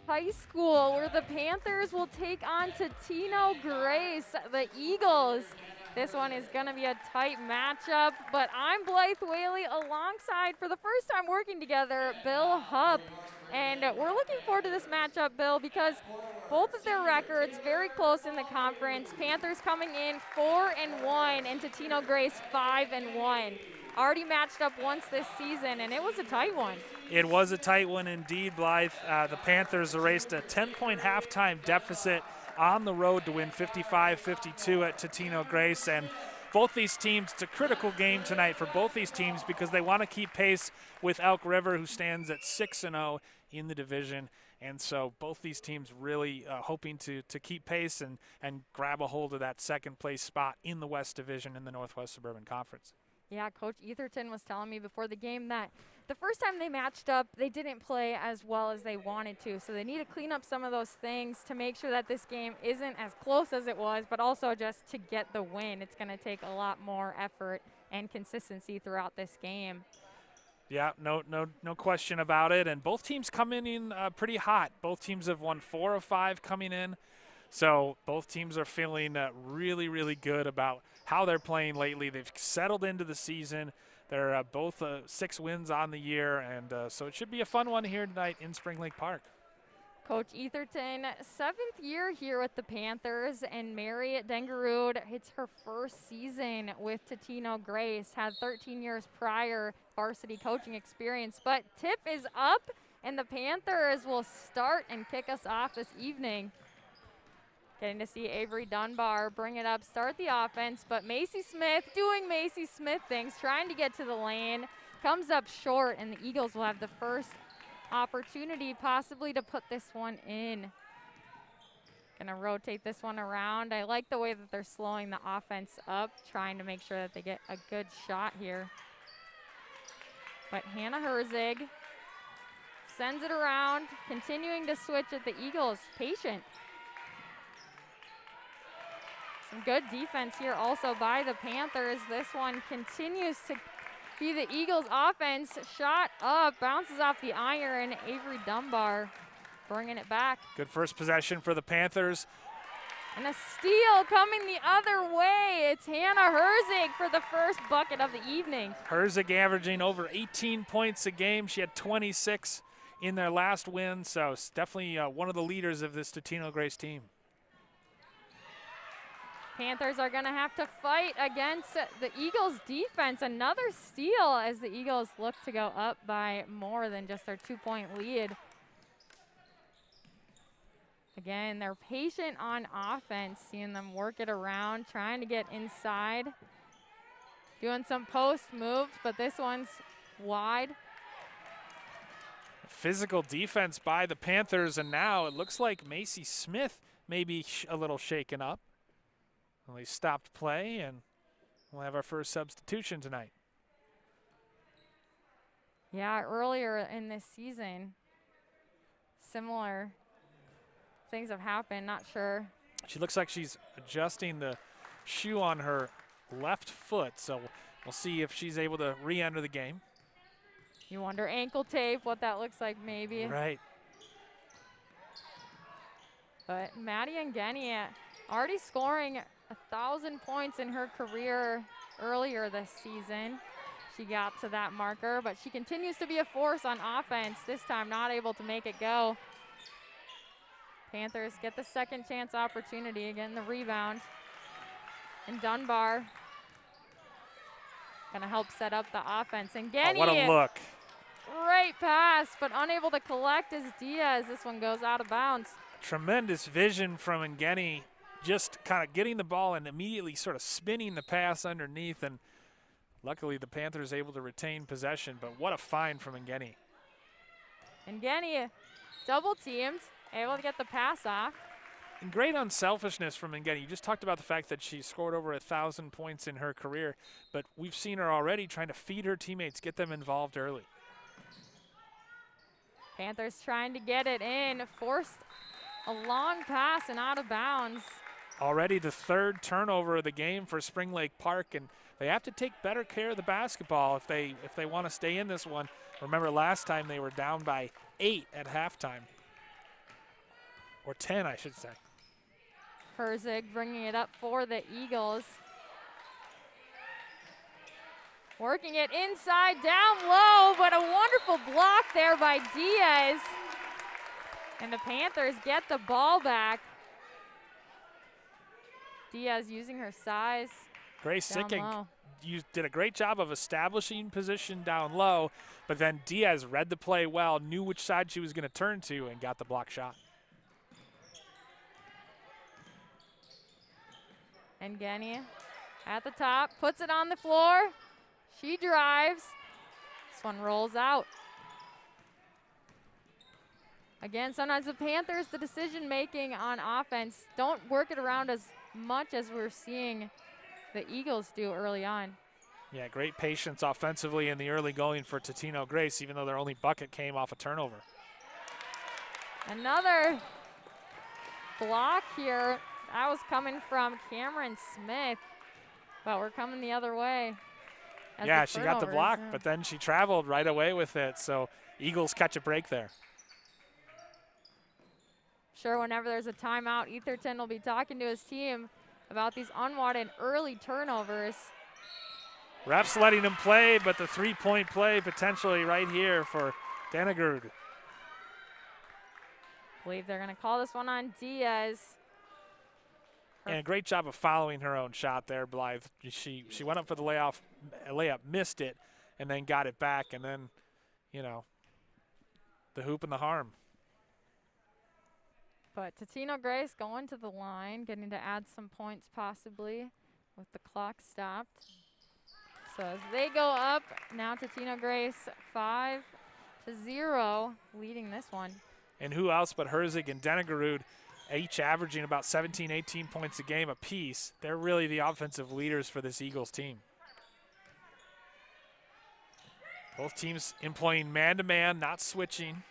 High School, where the Panthers will take on Totino-Grace, the Eagles. This one is going to be a tight matchup, but I'm Blythe Whaley alongside, for the first time working together, Bill Hupp. And we're looking forward to this matchup, Bill, because both of their records very close in the conference. Panthers coming in 4-1 and Totino-Grace 5-1. Already matched up once this season, and it was a tight one. It was a tight one indeed, Blythe. The Panthers erased a 10-point halftime deficit on the road to win 55-52 at Totino-Grace. And both these teams, it's a critical game tonight for both these teams because they want to keep pace with Elk River, who stands at 6-0 in the division. And so both these teams really hoping to keep pace and grab a hold of that second place spot in the West Division in the Northwest Suburban Conference. Yeah, Coach Etherton was telling me before the game that the first time they matched up, they didn't play as well as they wanted to. So they need to clean up some of those things to make sure that this game isn't as close as it was, but also just to get the win. It's going to take a lot more effort and consistency throughout this game. Yeah, no question about it. And both teams come in pretty hot. Both teams have won 4 of 5 coming in. So both teams are feeling really, really good about how they're playing lately. They've settled into the season. They're both 6 wins on the year, and so it should be a fun one here tonight in Spring Lake Park. Coach Etherton, 7th year here with the Panthers, and Mary Dengerud, it's her first season with Totino-Grace, had 13 years prior varsity coaching experience, but tip is up, and the Panthers will start and kick us off this evening. Getting to see Avery Dunbar bring it up, start the offense, but Macy Smith doing Macy Smith things, trying to get to the lane, comes up short, and the Eagles will have the first opportunity possibly to put this one in. Gonna rotate this one around. I like the way that they're slowing the offense up, trying to make sure that they get a good shot here. But Hannah Herzig sends it around, continuing to switch at the Eagles, patient. Some good defense here also by the Panthers. This one continues to be the Eagles' offense. Shot up, bounces off the iron. Avery Dunbar bringing it back. Good first possession for the Panthers. And a steal coming the other way. It's Hannah Herzig for the first bucket of the evening. Herzig averaging over 18 points a game. She had 26 in their last win, so it's definitely one of the leaders of this Totino-Grace team. Panthers are going to have to fight against the Eagles' defense. Another steal as the Eagles look to go up by more than just their 2-point lead. Again, they're patient on offense, seeing them work it around, trying to get inside, doing some post moves, but this one's wide. Physical defense by the Panthers, and now it looks like Macy Smith may be a little shaken up. Well, they stopped play, and we'll have our first substitution tonight. Yeah, earlier in this season, similar things have happened, not sure. She looks like she's adjusting the shoe on her left foot, so we'll see if she's able to re-enter the game. You wonder ankle tape, what that looks like maybe. Right. But Maddie Ngeni already scoring 1,000 points in her career earlier this season. She got to that marker, but she continues to be a force on offense, this time not able to make it go. Panthers get the second chance opportunity, again the rebound. And Dunbar gonna help set up the offense. And Ngeni, what a look. Great pass, but unable to collect as Diaz. This one goes out of bounds. Tremendous vision from Ngeni, just kind of getting the ball and immediately sort of spinning the pass underneath, and luckily the Panthers able to retain possession, but what a find from Ngeni. Ngeni double teamed, able to get the pass off. And great unselfishness from Ngeni. You just talked about the fact that she scored over 1,000 points in her career, but we've seen her already trying to feed her teammates, get them involved early. Panthers trying to get it in, forced a long pass and out of bounds. Already the third turnover of the game for Spring Lake Park, and they have to take better care of the basketball if they want to stay in this one. Remember last time they were down by 8 at halftime. or 10, I should say. Herzig bringing it up for the Eagles. Working it inside, down low, but a wonderful block there by Diaz. And the Panthers get the ball back. Diaz using her size. Grace Sicking, low. you did a great job of establishing position down low, but then Diaz read the play well, knew which side she was going to turn to, and got the block shot. And Genny at the top, puts it on the floor. She drives. This one rolls out. Again, sometimes the Panthers, the decision making on offense, don't work it around as much as we're seeing the Eagles do early on. Yeah, great patience offensively in the early going for Totino-Grace, even though their only bucket came off a turnover. Another block here. That was coming from Cameron Smith, but we're coming the other way. Yeah, she got the block, but then she traveled right away with it, so Eagles catch a break there. Sure, whenever there's a timeout, Etherton will be talking to his team about these unwanted early turnovers. Refs letting him play, but the three-point play potentially right here for Dennegerud. I believe they're going to call this one on Diaz. And a great job of following her own shot there, Blythe. She went up for the layup, missed it, and then got it back, and then, you know, the hoop and the harm. But Totino-Grace going to the line, getting to add some points possibly with the clock stopped. So as they go up, now Totino-Grace 5-0, leading this one. And who else but Herzig and Dennegerud, each averaging about 17, 18 points a game apiece. They're really the offensive leaders for this Eagles team. Both teams employing man-to-man, not switching.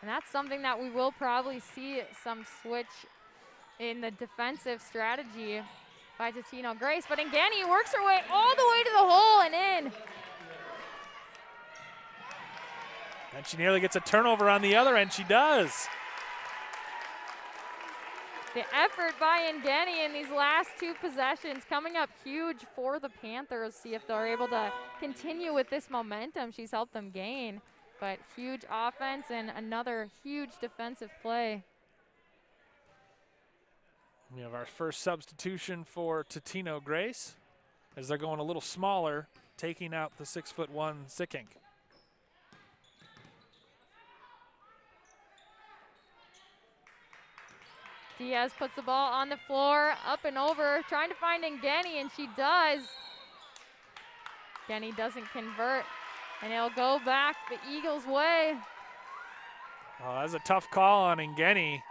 And that's something that we will probably see some switch in the defensive strategy by Totino-Grace. But Ngani works her way all the way to the hole and in. And she nearly gets a turnover on the other end. She does. The effort by Ngani in these last two possessions coming up huge for the Panthers. See if they're able to continue with this momentum she's helped them gain. But huge offense and another huge defensive play. We have our first substitution for Totino-Grace as they're going a little smaller, taking out the 6'1" Sicking. Diaz puts the ball on the floor, up and over, trying to find Ngani, and she does. Ngani doesn't convert, and it'll go back the Eagles' way. Well, that's a tough call on Ngani.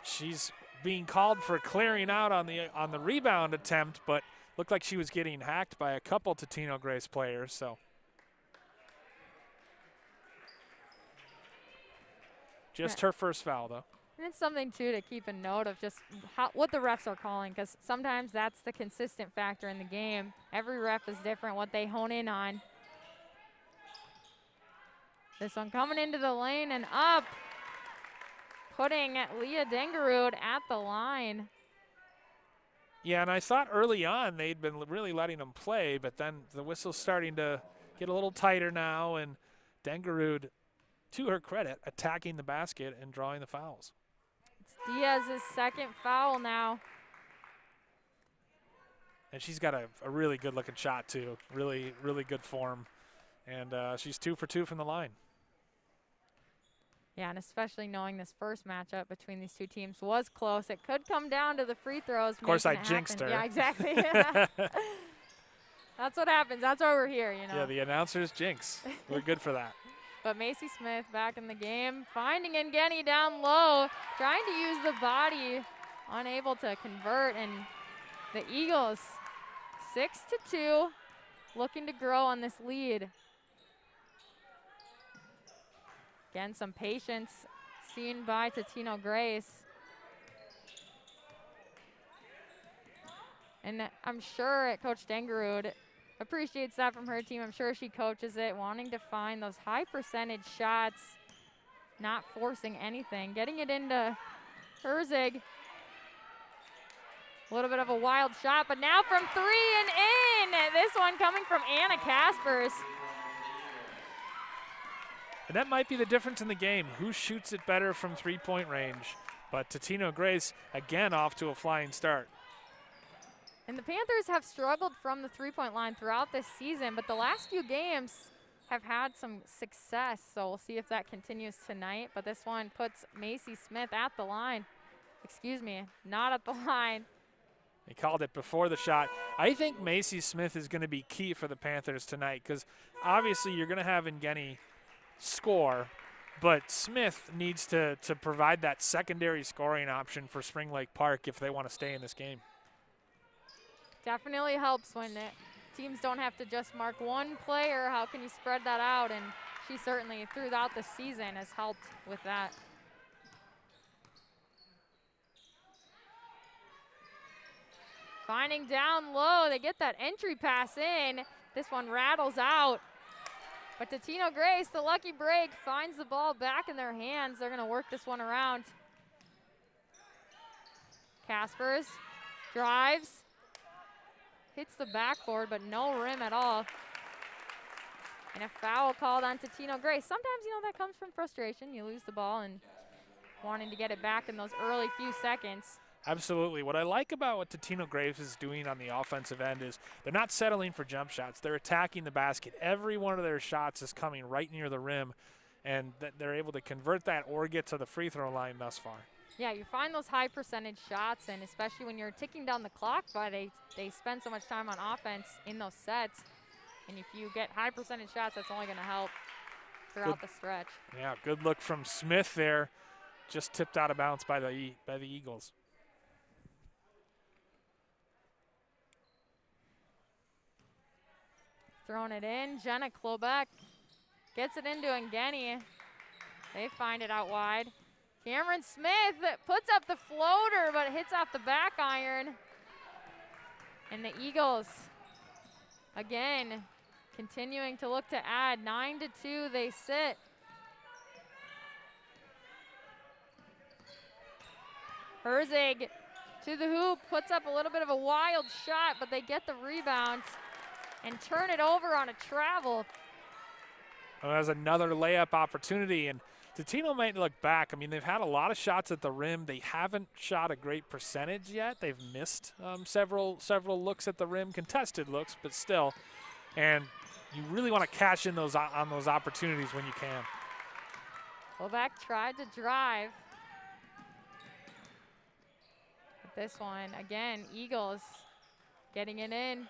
She's being called for clearing out on the rebound attempt, but looked like she was getting hacked by a couple Totino-Grace players. So just her first foul, though. And it's something, too, to keep a note of just what the refs are calling, because sometimes that's the consistent factor in the game. Every ref is different, what they hone in on. This one coming into the lane and up, putting Leah Dengerud at the line. Yeah, and I thought early on they'd been really letting them play, but then the whistle's starting to get a little tighter now, and Dengerud, to her credit, attacking the basket and drawing the fouls. It's Diaz's second foul now. And she's got a really good-looking shot, too. Really, really good form. And she's 2 for 2 from the line. Yeah, and especially knowing this first matchup between these two teams was close. It could come down to the free throws. Of course, I jinxed her. Yeah, exactly. That's what happens. That's why we're here, you know. Yeah, the announcers jinx. We're good for that. But Macy Smith back in the game, finding Ngani down low, trying to use the body, unable to convert, and the Eagles 6-2, looking to grow on this lead. Again, some patience seen by Totino-Grace. And I'm sure Coach Dengerud appreciates that from her team. I'm sure she coaches it, wanting to find those high percentage shots. not forcing anything. Getting it into Herzig. A little bit of a wild shot, but now from 3 and in. This one coming from Anna Kaspers. And that might be the difference in the game. Who shoots it better from three-point range? But Totino-Grace, again, off to a flying start. And the Panthers have struggled from the three-point line throughout this season, but the last few games have had some success. So we'll see if that continues tonight. But this one puts Macy Smith at the line. Excuse me, not at the line. They called it before the shot. I think Macy Smith is going to be key for the Panthers tonight because obviously you're going to have Ngeni score, but Smith needs to provide that secondary scoring option for Spring Lake Park if they want to stay in this game. Definitely helps when teams don't have to just mark one player. How can you spread that out? And she certainly, throughout the season, has helped with that. Finding down low, they get that entry pass in. This one rattles out. But Totino-Grace, the lucky break, finds the ball back in their hands. They're gonna work this one around. Kaspers drives, hits the backboard, but no rim at all. And a foul called on Totino-Grace. Sometimes, that comes from frustration. You lose the ball and wanting to get it back in those early few seconds. Absolutely. What I like about what Totino-Grace is doing on the offensive end is they're not settling for jump shots. They're attacking the basket. Every one of their shots is coming right near the rim, and they're able to convert that or get to the free throw line thus far. Yeah, you find those high percentage shots, and especially when you're ticking down the clock, but they spend so much time on offense in those sets. And if you get high percentage shots, that's only going to help throughout the stretch. Yeah, good look from Smith there. Just tipped out of bounds by the Eagles. Throwing it in, Jenna Klobeck gets it into Ngeni. They find it out wide. Cameron Smith puts up the floater, but it hits off the back iron. And the Eagles, again, continuing to look to add. 9-2, they sit. Herzig to the hoop, puts up a little bit of a wild shot, but they get the rebound and turn it over on a travel. Well, there's another layup opportunity, and Totino might look back. I mean, they've had a lot of shots at the rim. They haven't shot a great percentage yet. They've missed several looks at the rim, contested looks, but still. And you really want to cash in on those opportunities when you can. Klobeck tried to drive. But this one, again, Eagles getting it in.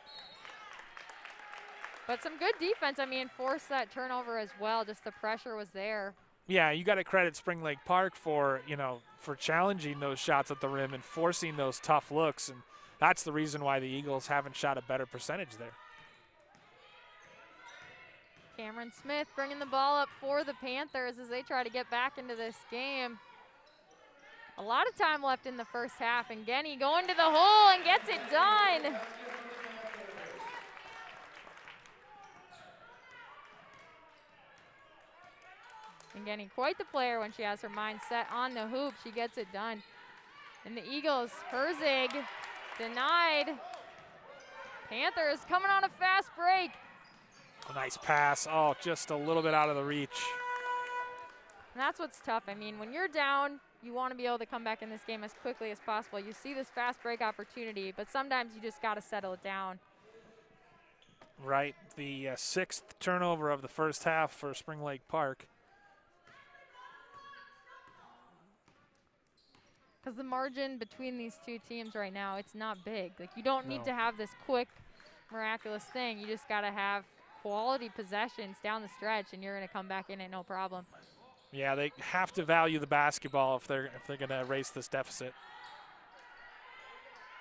But some good defense, forced that turnover as well. Just the pressure was there. Yeah, you got to credit Spring Lake Park for challenging those shots at the rim and forcing those tough looks, and that's the reason why the Eagles haven't shot a better percentage there. Cameron Smith bringing the ball up for the Panthers as they try to get back into this game. A lot of time left in the first half, and Ngeni going to the hole and gets it done. Ngeni, quite the player when she has her mind set on the hoop. She gets it done. And the Eagles, Herzig, denied. Panthers coming on a fast break. A nice pass. Oh, just a little bit out of the reach. And that's what's tough. When you're down, you want to be able to come back in this game as quickly as possible. You see this fast break opportunity, but sometimes you just got to settle it down. Right. The sixth turnover of the first half for Spring Lake Park. Because the margin between these two teams right now, it's not big. You don't need to have this quick, miraculous thing. You just got to have quality possessions down the stretch, and you're going to come back in it no problem. Yeah, they have to value the basketball if they're going to erase this deficit.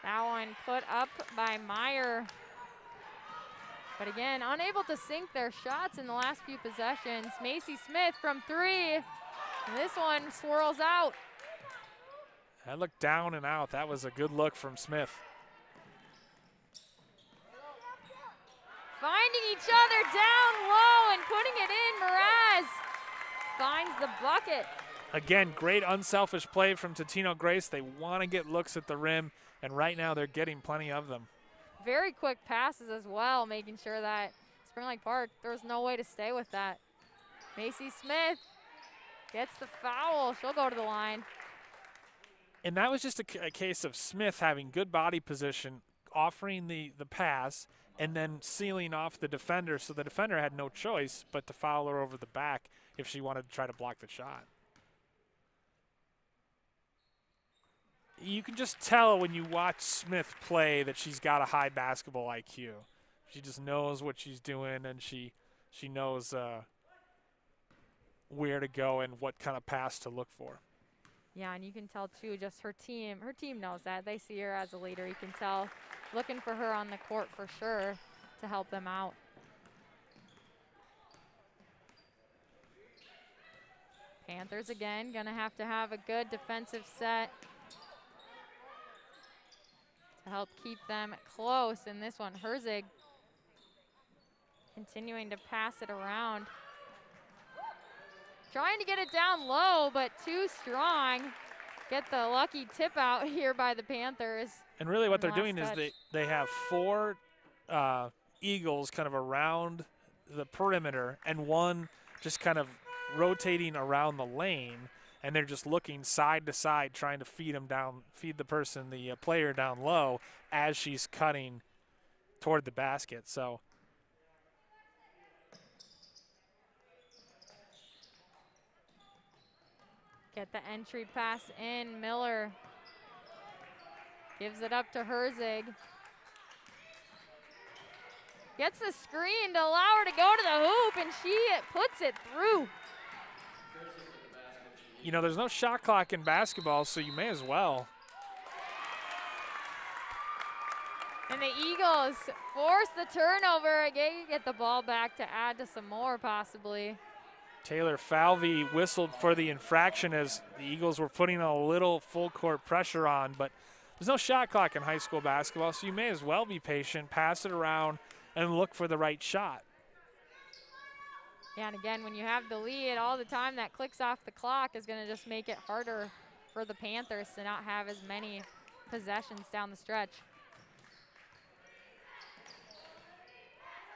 That one put up by Meyer. But again, unable to sink their shots in the last few possessions. Macy Smith from 3. And this one swirls out. That looked down and out. That was a good look from Smith. Finding each other down low and putting it in. Mraz finds the bucket. Again, great unselfish play from Totino-Grace. They want to get looks at the rim, and right now they're getting plenty of them. Very quick passes as well, making sure that Spring Lake Park, there's no way to stay with that. Macy Smith gets the foul. She'll go to the line. And that was just a case of Smith having good body position, offering the pass, and then sealing off the defender, so the defender had no choice but to foul her over the back if she wanted to try to block the shot. You can just tell when you watch Smith play that she's got a high basketball IQ. She just knows what she's doing, and she knows where to go and what kind of pass to look for. Yeah, and you can tell too, just her team knows that. They see her as a leader. You can tell, looking for her on the court for sure to help them out. Panthers again, gonna have to have a good defensive set to help keep them close in this one. Herzig continuing to pass it around. Trying to get it down low, but too strong. Get the lucky tip out here by the Panthers. And really what they're doing is they have 4 Eagles kind of around the perimeter and 1 just kind of rotating around the lane, and they're just looking side to side, trying to feed the player down low as she's cutting toward the basket. So get the entry pass in. Miller gives it up to Herzig. Gets the screen to allow her to go to the hoop, and she puts it through. You know, there's no shot clock in basketball, so you may as well. And the Eagles force the turnover. Again, get the ball back to add to some more possibly. Taylor Falvey whistled for the infraction as the Eagles were putting a little full court pressure on, but there's no shot clock in high school basketball, so you may as well be patient, pass it around, and look for the right shot. Yeah, and again, when you have the lead, all the time that clicks off the clock is going to just make it harder for the Panthers to not have as many possessions down the stretch.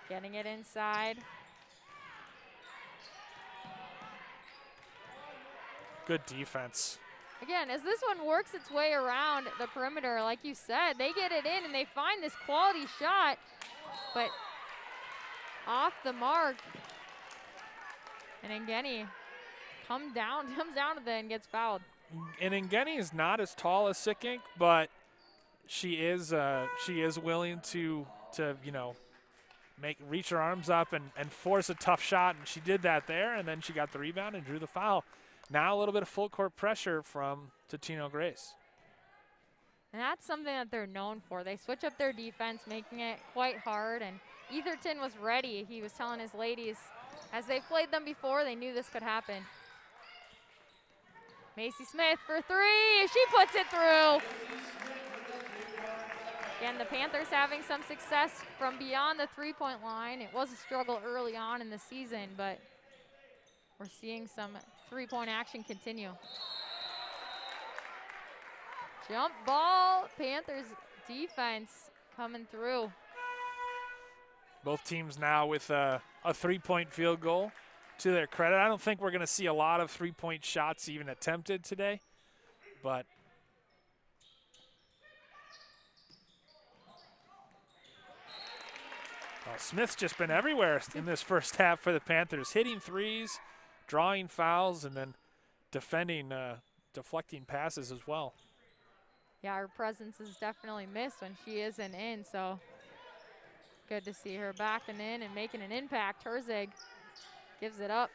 Getting it inside. Good defense. Again, as this one works its way around the perimeter, like you said, they get it in and they find this quality shot, but off the mark. And Ngeni comes down to and gets fouled. And Ngeni is not as tall as Sickink, but she is willing to you know, reach her arms up and force a tough shot, and she did that there, and then she got the rebound and drew the foul. Now a little bit of full court pressure from Totino-Grace. And that's something that they're known for. They switch up their defense, making it quite hard, and Etherton was ready. He was telling his ladies, as they played them before, they knew this could happen. Macy Smith for 3, she puts it through. Again, the Panthers having some success from beyond the three-point line. It was a struggle early on in the season, but we're seeing some three-point action continue. Jump ball, Panthers defense coming through. Both teams now with a three-point field goal to their credit. I don't think we're going to see a lot of three-point shots even attempted today, but Smith's just been everywhere in this first half for the Panthers, hitting threes, drawing fouls, and then defending, deflecting passes as well. Yeah, her presence is definitely missed when she isn't in, so good to see her backing in and making an impact. Herzig gives it up.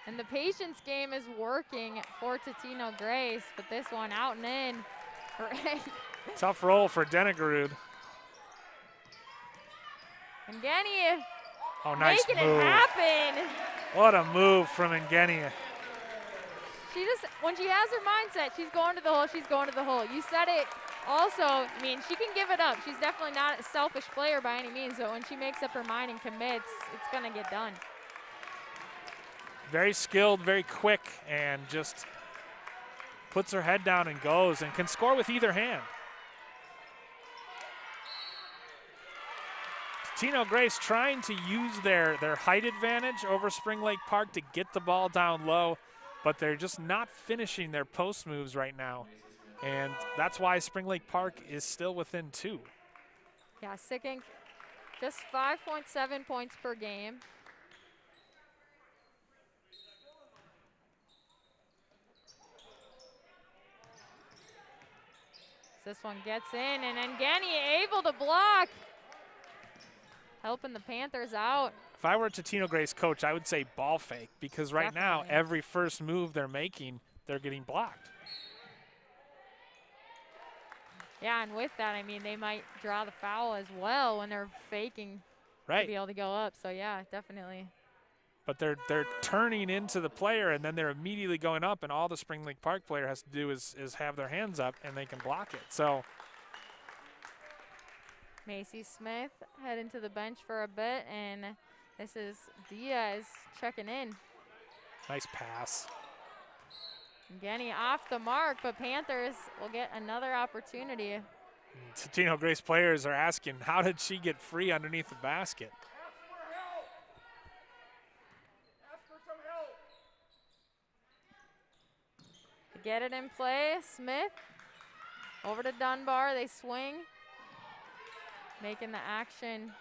And the patience game is working for Totino-Grace, but this one out and in. Tough roll for Denegarud. And Ngeni making it happen. What a move from Ngeni. She just, when she has her mindset, she's going to the hole, she's going to the hole. You said it Also, I mean, she can give it up. She's definitely not a selfish player by any means, but when she makes up her mind and commits, it's going to get done. Very skilled, very quick, and just puts her head down and goes and can score with either hand. Totino-Grace trying to use their height advantage over Spring Lake Park to get the ball down low, but they're just not finishing their post moves right now. And that's why Spring Lake Park is still within 2. Yeah, Sickink just 5.7 points per game. This one gets in, and Ngeni able to block, helping the Panthers out. If I were a Totino-Grace coach, I would say ball fake, because right now, every first move they're making, they're getting blocked. Yeah, and with that, I mean, they might draw the foul as well when they're faking to be able to go up. So, yeah, definitely. But they're turning into the player, and then they're immediately going up, and all the Spring Lake Park player has to do is have their hands up, and they can block it. So Macy Smith heading to the bench for a bit, and this is Diaz checking in. Nice pass. Ngeni off the mark, but Panthers will get another opportunity. Totino-Grace players are asking, how did she get free underneath the basket? Get it in play, Smith over to Dunbar, they swing, making the action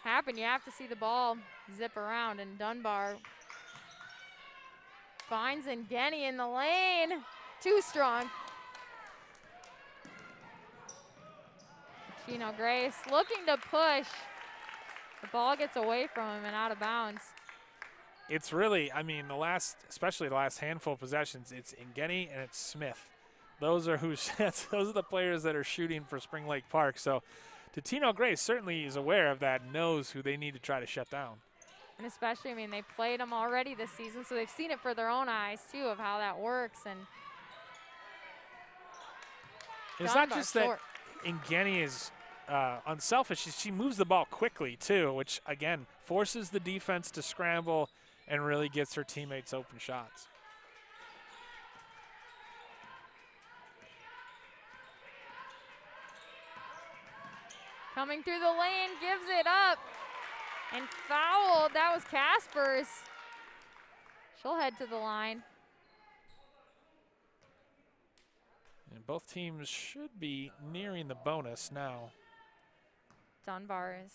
happen. You have to see the ball zip around, and Dunbar finds Ngeni in the lane, too strong. Totino-Grace looking to push, the ball gets away from him and out of bounds. It's really, I mean, especially the last handful of possessions, it's Ngeni and it's Smith. Those are those are the players that are shooting for Spring Lake Park. So Totino-Grace certainly is aware of that, knows who they need to try to shut down. And especially, I mean, they played them already this season, so they've seen it for their own eyes too of how that works. And it's not just that Ngeni is unselfish; she moves the ball quickly too, which again forces the defense to scramble and really gets her teammates open shots. Coming through the lane, gives it up, and fouled. That was Kaspers. She'll head to the line. And both teams should be nearing the bonus now. Dunbar is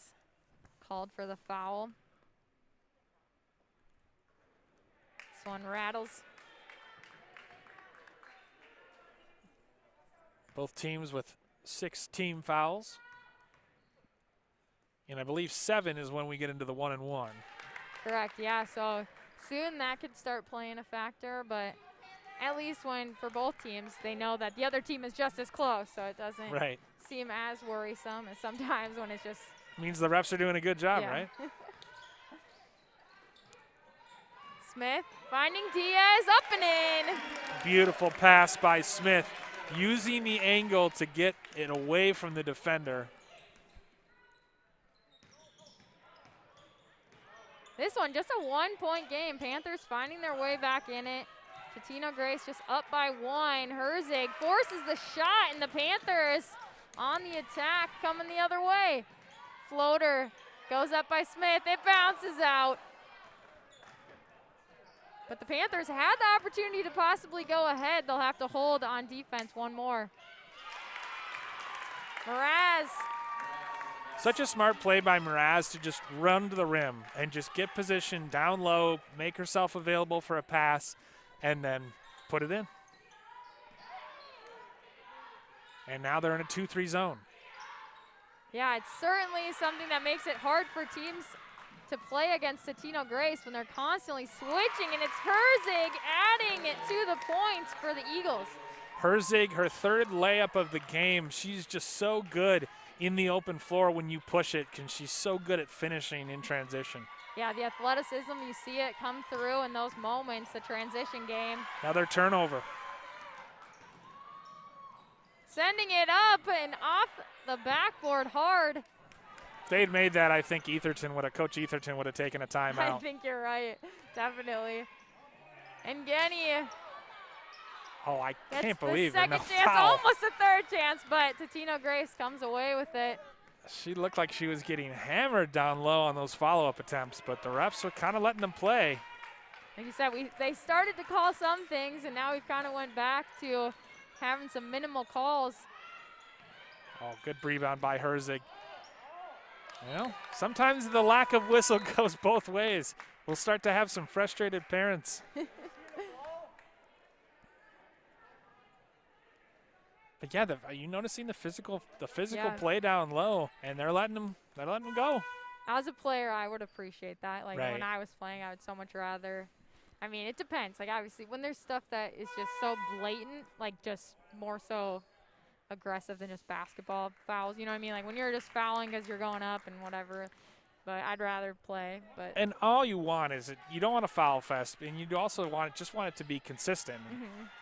called for the foul. This one rattles. Both teams with 6 team fouls. And I believe 7 is when we get into the 1-and-1. Correct, yeah, so soon that could start playing a factor, but at least for both teams, they know that the other team is just as close, so it doesn't seem as worrisome as sometimes when it's just. Means the refs are doing a good job, right? Smith finding Diaz, up and in. Beautiful pass by Smith, using the angle to get it away from the defender. This one, just a 1-point game. Panthers finding their way back in it. Totino-Grace just up by 1. Herzig forces the shot, and the Panthers on the attack, coming the other way. Floater goes up by Smith. It bounces out. But the Panthers had the opportunity to possibly go ahead. They'll have to hold on defense one more. Mraz. Such a smart play by Mraz to just run to the rim and just get position down low, make herself available for a pass, and then put it in. And now they're in a 2-3 zone. Yeah, it's certainly something that makes it hard for teams to play against Totino-Grace when they're constantly switching, and it's Herzig adding it to the points for the Eagles. Herzig, her 3rd layup of the game. She's just so good in the open floor when you push it, and she's so good at finishing in transition. Yeah, the athleticism, you see it come through in those moments, the transition game. Another turnover. sending it up and off the backboard hard. If they'd made that, I think Coach Etherton would have taken a timeout. I think you're right, definitely. And Genny. Oh, I can't That's believe the it. second No chance, foul. almost a third chance, but Totino-Grace comes away with it. She looked like she was getting hammered down low on those follow-up attempts, but the refs are kind of letting them play. Like you said, they started to call some things, and now we've kind of went back to having some minimal calls. Oh, good rebound by Herzig. You know, sometimes the lack of whistle goes both ways. We'll start to have some frustrated parents. But yeah, are you noticing the physical Yeah. play down low, and they're letting them go. As a player, I would appreciate that. Like Right. when I was playing, I would so much rather. I mean, it depends. Like obviously, when there's stuff that is just so blatant, like just more so aggressive than just basketball fouls. You know what I mean? Like when you're just fouling because you're going up and whatever. But I'd rather play. But And all you want is you don't want a foul fest, and you also just want it to be consistent.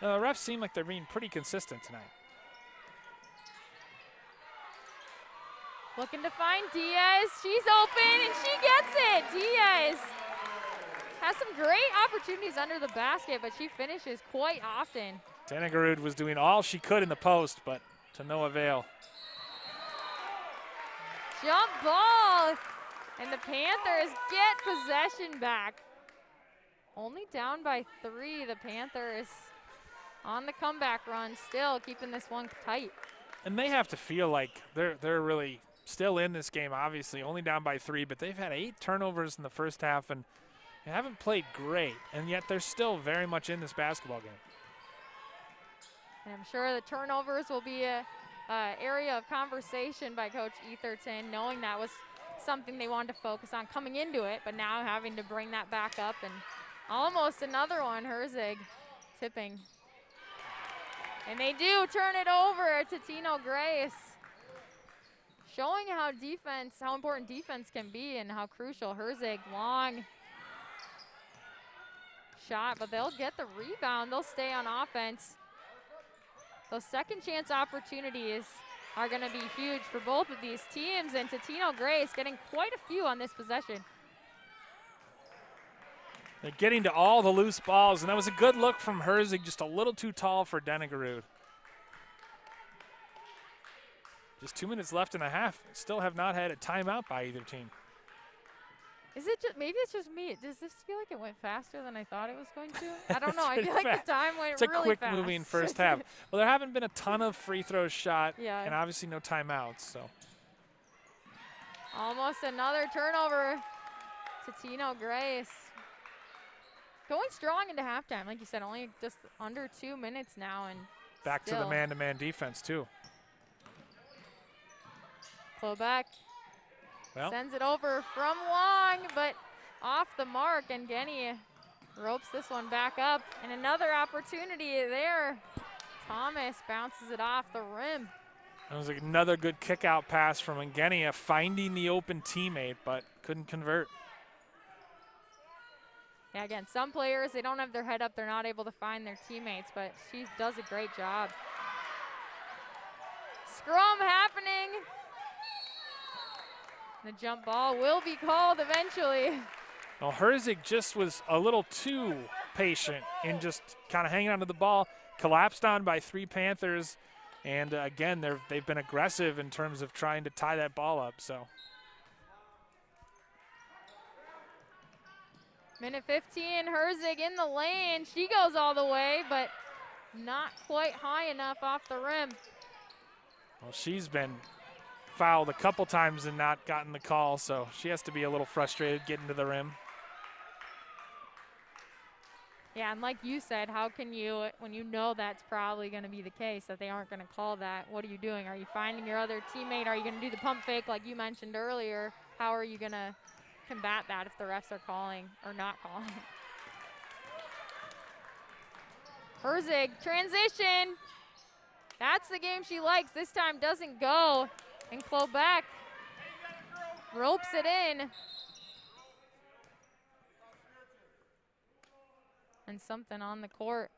The refs seem like they're being pretty consistent tonight. looking to find Diaz. She's open and she gets it. Diaz has some great opportunities under the basket, but she finishes quite often. Dennegerud was doing all she could in the post, but to no avail. Jump ball, and the Panthers get possession back. Only down by 3, the Panthers on the comeback run, still keeping this one tight. And they have to feel like they're really still in this game, obviously, only down by 3, but they've had 8 turnovers in the first half and they haven't played great, and yet they're still very much in this basketball game. And I'm sure the turnovers will be a area of conversation by Coach Etherton, knowing that was something they wanted to focus on coming into it, but now having to bring that back up, and almost another one, Herzig tipping. And they do turn it over to Totino-Grace, showing how important defense can be and how crucial. Herzig, long shot, but they'll get the rebound. They'll stay on offense. Those second chance opportunities are going to be huge for both of these teams, and Totino-Grace getting quite a few on this possession. They're getting to all the loose balls, and that was a good look from Herzig, just a little too tall for Dennegerud. Just 2 minutes left and a half. Still have not had a timeout by either team. Is it just, maybe it's just me. Does this feel like it went faster than I thought it was going to? I don't know. I feel like the time went it's really fast. It's a quick moving first half. Well, there haven't been a ton of free throws shot, yeah, and obviously no timeouts. So almost another turnover. Totino-Grace going strong into halftime. Like you said, only just under 2 minutes now, and back to the man-to-man defense too. Klobeck sends it over from Wong, but off the mark, and Genny ropes this one back up. And another opportunity there. Thomas bounces it off the rim. That was another good kick-out pass from Ngenia, finding the open teammate, but couldn't convert. Yeah, again, some players, they don't have their head up. They're not able to find their teammates, but she does a great job. Scrum happening. The jump ball will be called eventually. Well, Herzig just was a little too patient in just kind of hanging onto the ball. Collapsed on by 3 Panthers. And again, they've been aggressive in terms of trying to tie that ball up. So. Minute 15, Herzig in the lane. She goes all the way, but not quite high enough off the rim. Well, she's been fouled a couple times and not gotten the call, so she has to be a little frustrated getting to the rim. Yeah, and like you said, how can you, when you know that's probably going to be the case, that they aren't going to call that, what are you doing? Are you finding your other teammate? Are you going to do the pump fake like you mentioned earlier? How are you going to combat that if the refs are calling or not calling? Herzig, transition. That's the game she likes. This time doesn't go. And Klobeck ropes it in. And something on the court.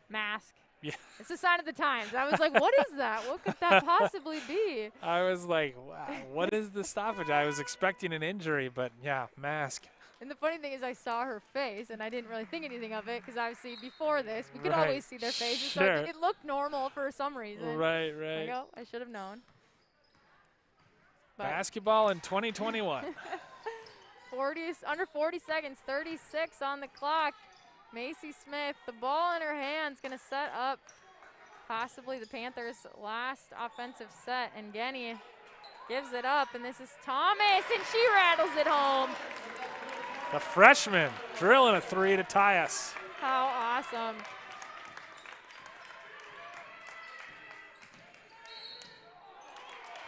Mask. Yeah. It's a sign of the times. I was like, what is that? What could that possibly be? I was like, wow, what is the stoppage? I was expecting an injury, but yeah, mask. And the funny thing is I saw her face, and I didn't really think anything of it because obviously before this, we could Right. always see their faces. Sure. So it looked normal for some reason. Right, right. Like, oh, I should have known. But Basketball in 2021. under 40 seconds, 36 on the clock. Macy Smith, the ball in her hands, going to set up possibly the Panthers' last offensive set. And Genny gives it up, and this is Thomas, and she rattles it home. The freshman drilling a 3 to tie us. How awesome.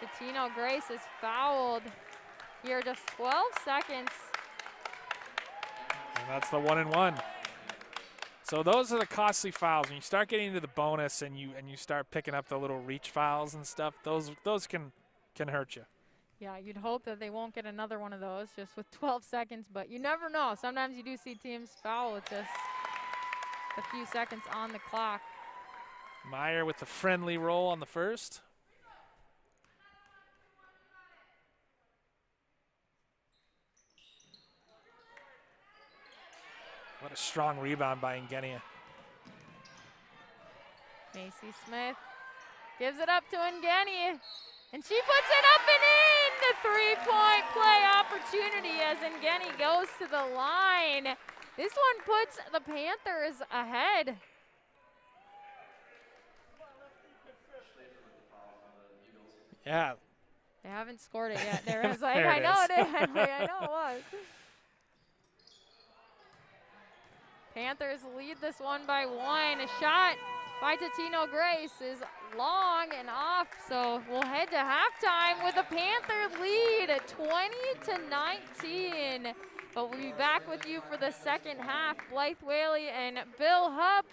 Totino-Grace is fouled here, just 12 seconds. And that's the 1-and-1. So those are the costly fouls. When you start getting into the bonus and you start picking up the little reach fouls and stuff, those can hurt you. Yeah, you'd hope that they won't get another one of those just with 12 seconds, but you never know. Sometimes you do see teams foul with just a few seconds on the clock. Meyer with the friendly roll on the first. What a strong rebound by Ngenia. Macy Smith gives it up to Ngeni, and she puts it up and in! The three-point play opportunity as Ngeni goes to the line. This one puts the Panthers ahead. Yeah. They haven't scored it yet. There is like, There I it know is. it is. I know it was. Panthers lead this one by 1. A shot by Totino-Grace is long and off, so we'll head to halftime with a Panther lead at 20-19. But we'll be back with you for the second half. Blythe Whaley and Bill Hupp.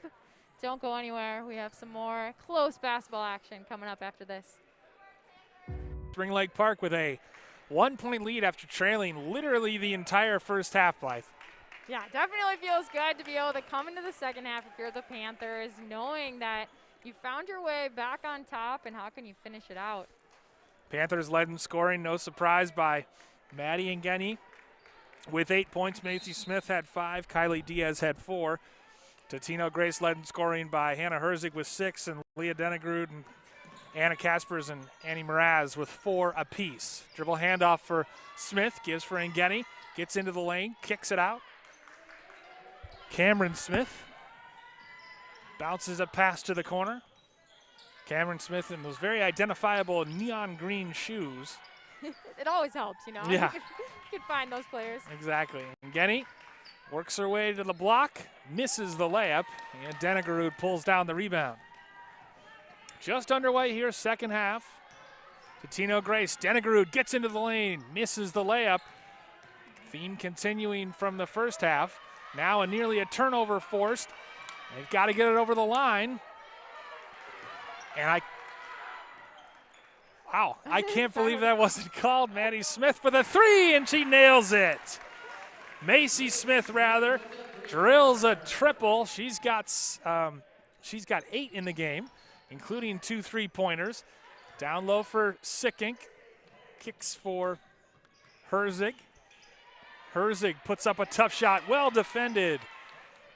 Don't go anywhere. We have some more close basketball action coming up after this. Spring Lake Park with a 1-point lead after trailing literally the entire first half, Blythe. Yeah, definitely feels good to be able to come into the second half if you're the Panthers, knowing that you found your way back on top, and how can you finish it out? Panthers led in scoring, no surprise, by Maddie Ngeni with 8 points. Macy Smith had 5. Kylie Diaz had 4. Totino-Grace led in scoring by Hannah Herzig with 6, and Leah Denegrud and Anna Kaspers and Annie Mraz with 4 apiece. Dribble handoff for Smith, gives for Ngeni, gets into the lane, kicks it out. Cameron Smith bounces a pass to the corner. Cameron Smith in those very identifiable neon green shoes. It always helps, you know. Yeah. You can find those players. Exactly. Ngeni works her way to the block, misses the layup, and Denegarud pulls down the rebound. Just underway here, second half. Totino-Grace, Denegarud gets into the lane, misses the layup. Theme continuing from the first half. Now nearly a turnover forced. They've got to get it over the line. And I can't believe that wasn't called. Maddie Smith for the 3, and she nails it. Macy Smith, rather, drills a triple. She's got 8 in the game, including 2 3-pointers. Down low for Sickink. Kicks for Herzig. Herzig puts up a tough shot, well defended.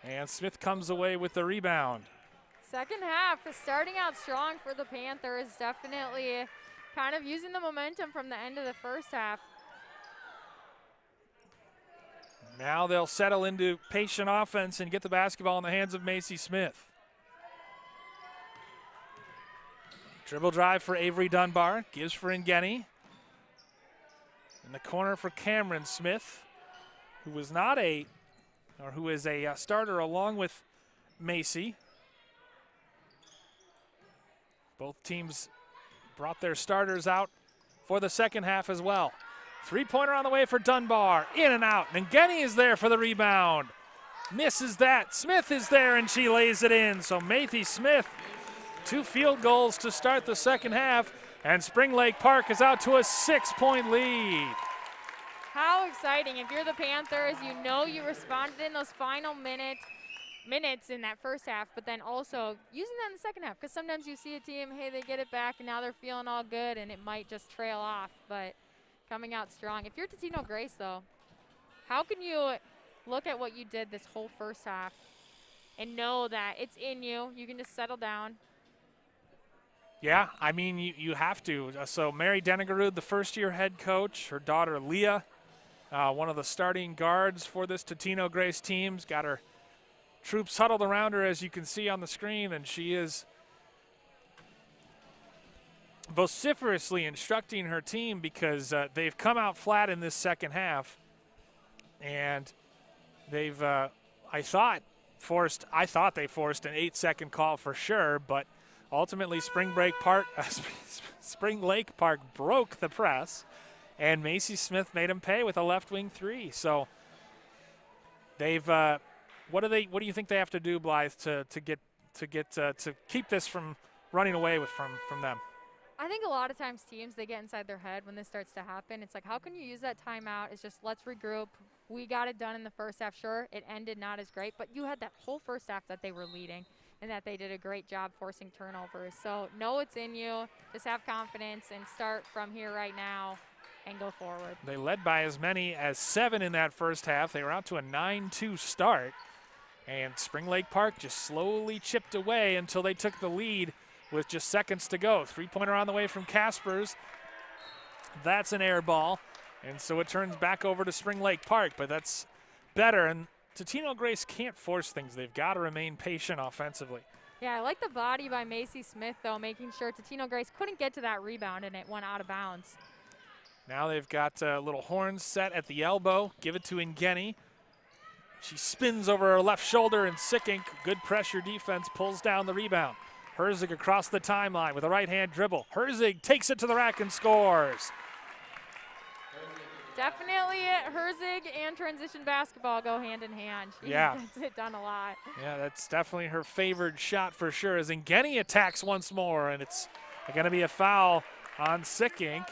And Smith comes away with the rebound. Second half is starting out strong for the Panthers, definitely kind of using the momentum from the end of the first half. Now they'll settle into patient offense and get the basketball in the hands of Macy Smith. Dribble drive for Avery Dunbar, gives for Ngeni. In the corner for Cameron Smith, who is a starter along with Macy. Both teams brought their starters out for the second half as well. 3-pointer on the way for Dunbar, in and out. And Ngeni is there for the rebound. Misses that. Smith is there, and she lays it in. So Macy Smith, 2 field goals to start the second half, and Spring Lake Park is out to a 6-point lead. How exciting. If you're the Panthers, you know you responded in those final minutes. minutes in that first half, but then also using that in the second half, because sometimes you see a team, hey, they get it back and now they're feeling all good and it might just trail off, but coming out strong. If you're Totino-Grace, though, how can you look at what you did this whole first half and know that it's in you, you can just settle down? Yeah, I mean, you have to. So Mary Dennegarud, the first-year head coach, her daughter Leah, one of the starting guards for this Totino-Grace team's got her troops huddled around her, as you can see on the screen, and she is vociferously instructing her team because they've come out flat in this second half, and they've I thought they forced an 8-second call for sure, but ultimately Spring Lake Park broke the press, and Macy Smith made them pay with a left wing three. So they've what do you think they have to do, Blythe, to keep this from running away from them? I think a lot of times teams, they get inside their head when this starts to happen. It's like, how can you use that timeout? It's just, let's regroup. We got it done in the first half. Sure, it ended not as great, but you had that whole first half that they were leading and that they did a great job forcing turnovers. So know it's in you. Just have confidence and start from here right now and go forward. They led by as many as 7 in that first half. They were out to a 9-2 start, and Spring Lake Park just slowly chipped away until they took the lead with just seconds to go. Three-pointer on the way from Caspers. That's an air ball, and so it turns back over to Spring Lake Park, but that's better. And Totino-Grace can't force things. They've got to remain patient offensively. Yeah, I like the body by Macy Smith, though, making sure Totino-Grace couldn't get to that rebound, and it went out of bounds. Now they've got a little horn set at the elbow. Give it to Ngeni. She spins over her left shoulder, and Sickink, good pressure defense, pulls down the rebound. Herzig across the timeline with a right-hand dribble. Herzig takes it to the rack and scores. Definitely Herzig and transition basketball go hand in hand. She gets it done a lot. Yeah, that's definitely her favored shot for sure. As Ngeni attacks once more, and it's going to be a foul on Sickink.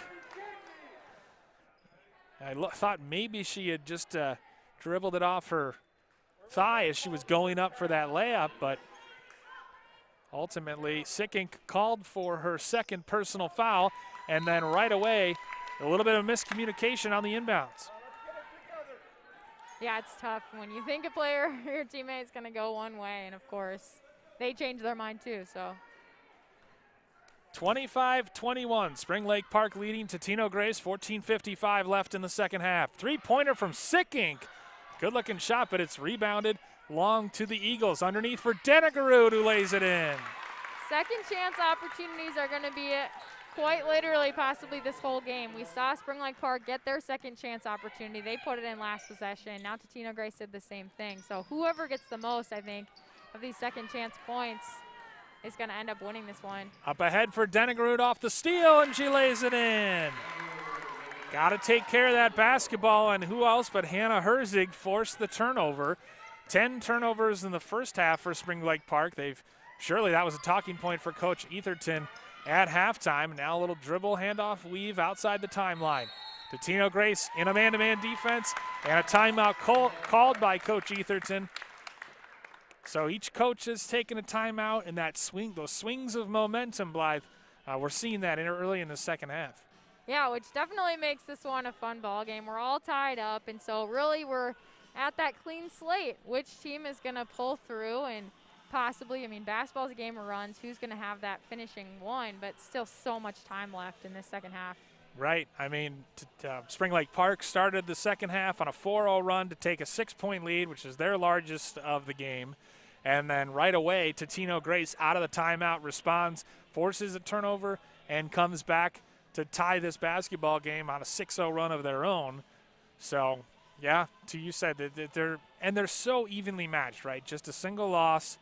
I thought maybe she had just dribbled it off her thigh as she was going up for that layup, but ultimately Sickink called for her second personal foul, and then right away a little bit of miscommunication on the inbounds. Yeah, it's tough when you think a player, your teammate's going to go one way, and of course they change their mind too. So 25-21, Spring Lake Park leading Totino-Grace, 14:55 left in the second half. Three-pointer from Sickink. Good-looking shot, but it's rebounded long to the Eagles. Underneath for Dennegarud, who lays it in. Second chance opportunities are going to be quite literally possibly this whole game. We saw Spring Lake Park get their second chance opportunity. They put it in last possession. Now Totino-Grace did the same thing. So whoever gets the most, I think, of these second chance points is going to end up winning this one. Up ahead for Dennegarud off the steal, and she lays it in. Got to take care of that basketball, and who else but Hannah Herzig forced the turnover. 10 turnovers in the first half for Spring Lake Park. Surely that was a talking point for Coach Etherton at halftime. Now a little dribble, handoff, weave outside the timeline. Totino-Grace in a man-to-man defense, and a timeout called by Coach Etherton. So each coach has taken a timeout, and those swings of momentum, Blythe, we're seeing that early in the second half. Yeah, which definitely makes this one a fun ball game. We're all tied up, and so really we're at that clean slate. Which team is going to pull through and possibly, I mean, basketball's a game of runs. Who's going to have that finishing one, but still so much time left in this second half. Right. I mean, Spring Lake Park started the second half on a 4-0 run to take a 6-point lead, which is their largest of the game. And then right away, Totino-Grace out of the timeout responds, forces a turnover, and comes back to tie this basketball game on a 6-0 run of their own. So, yeah, you said that they're so evenly matched, right? Just a single loss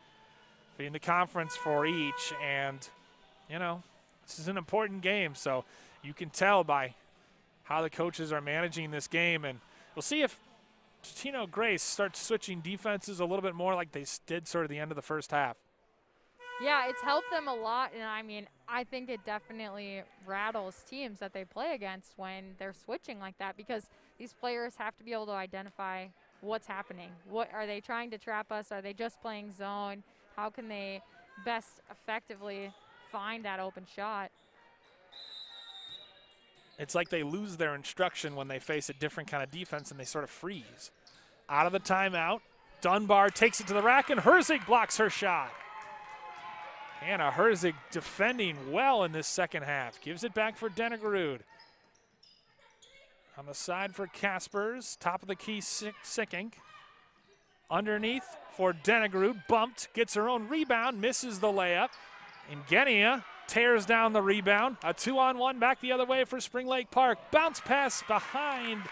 in the conference for each, and, you know, this is an important game. So you can tell by how the coaches are managing this game, and we'll see if Totino-Grace starts switching defenses a little bit more like they did sort of the end of the first half. Yeah, it's helped them a lot, and I mean, I think it definitely rattles teams that they play against when they're switching like that, because these players have to be able to identify what's happening. What are they trying to trap us? Are they just playing zone? How can they best effectively find that open shot? It's like they lose their instruction when they face a different kind of defense and they sort of freeze. Out of the timeout, Dunbar takes it to the rack and Herzig blocks her shot. Hannah Herzig defending well in this second half. Gives it back for Denegarud. On the side for Caspers, top of the key Sickink. Underneath for Denegarud, bumped, gets her own rebound, misses the layup. Ingenia tears down the rebound. A 2-on-1 back the other way for Spring Lake Park. Bounce pass behind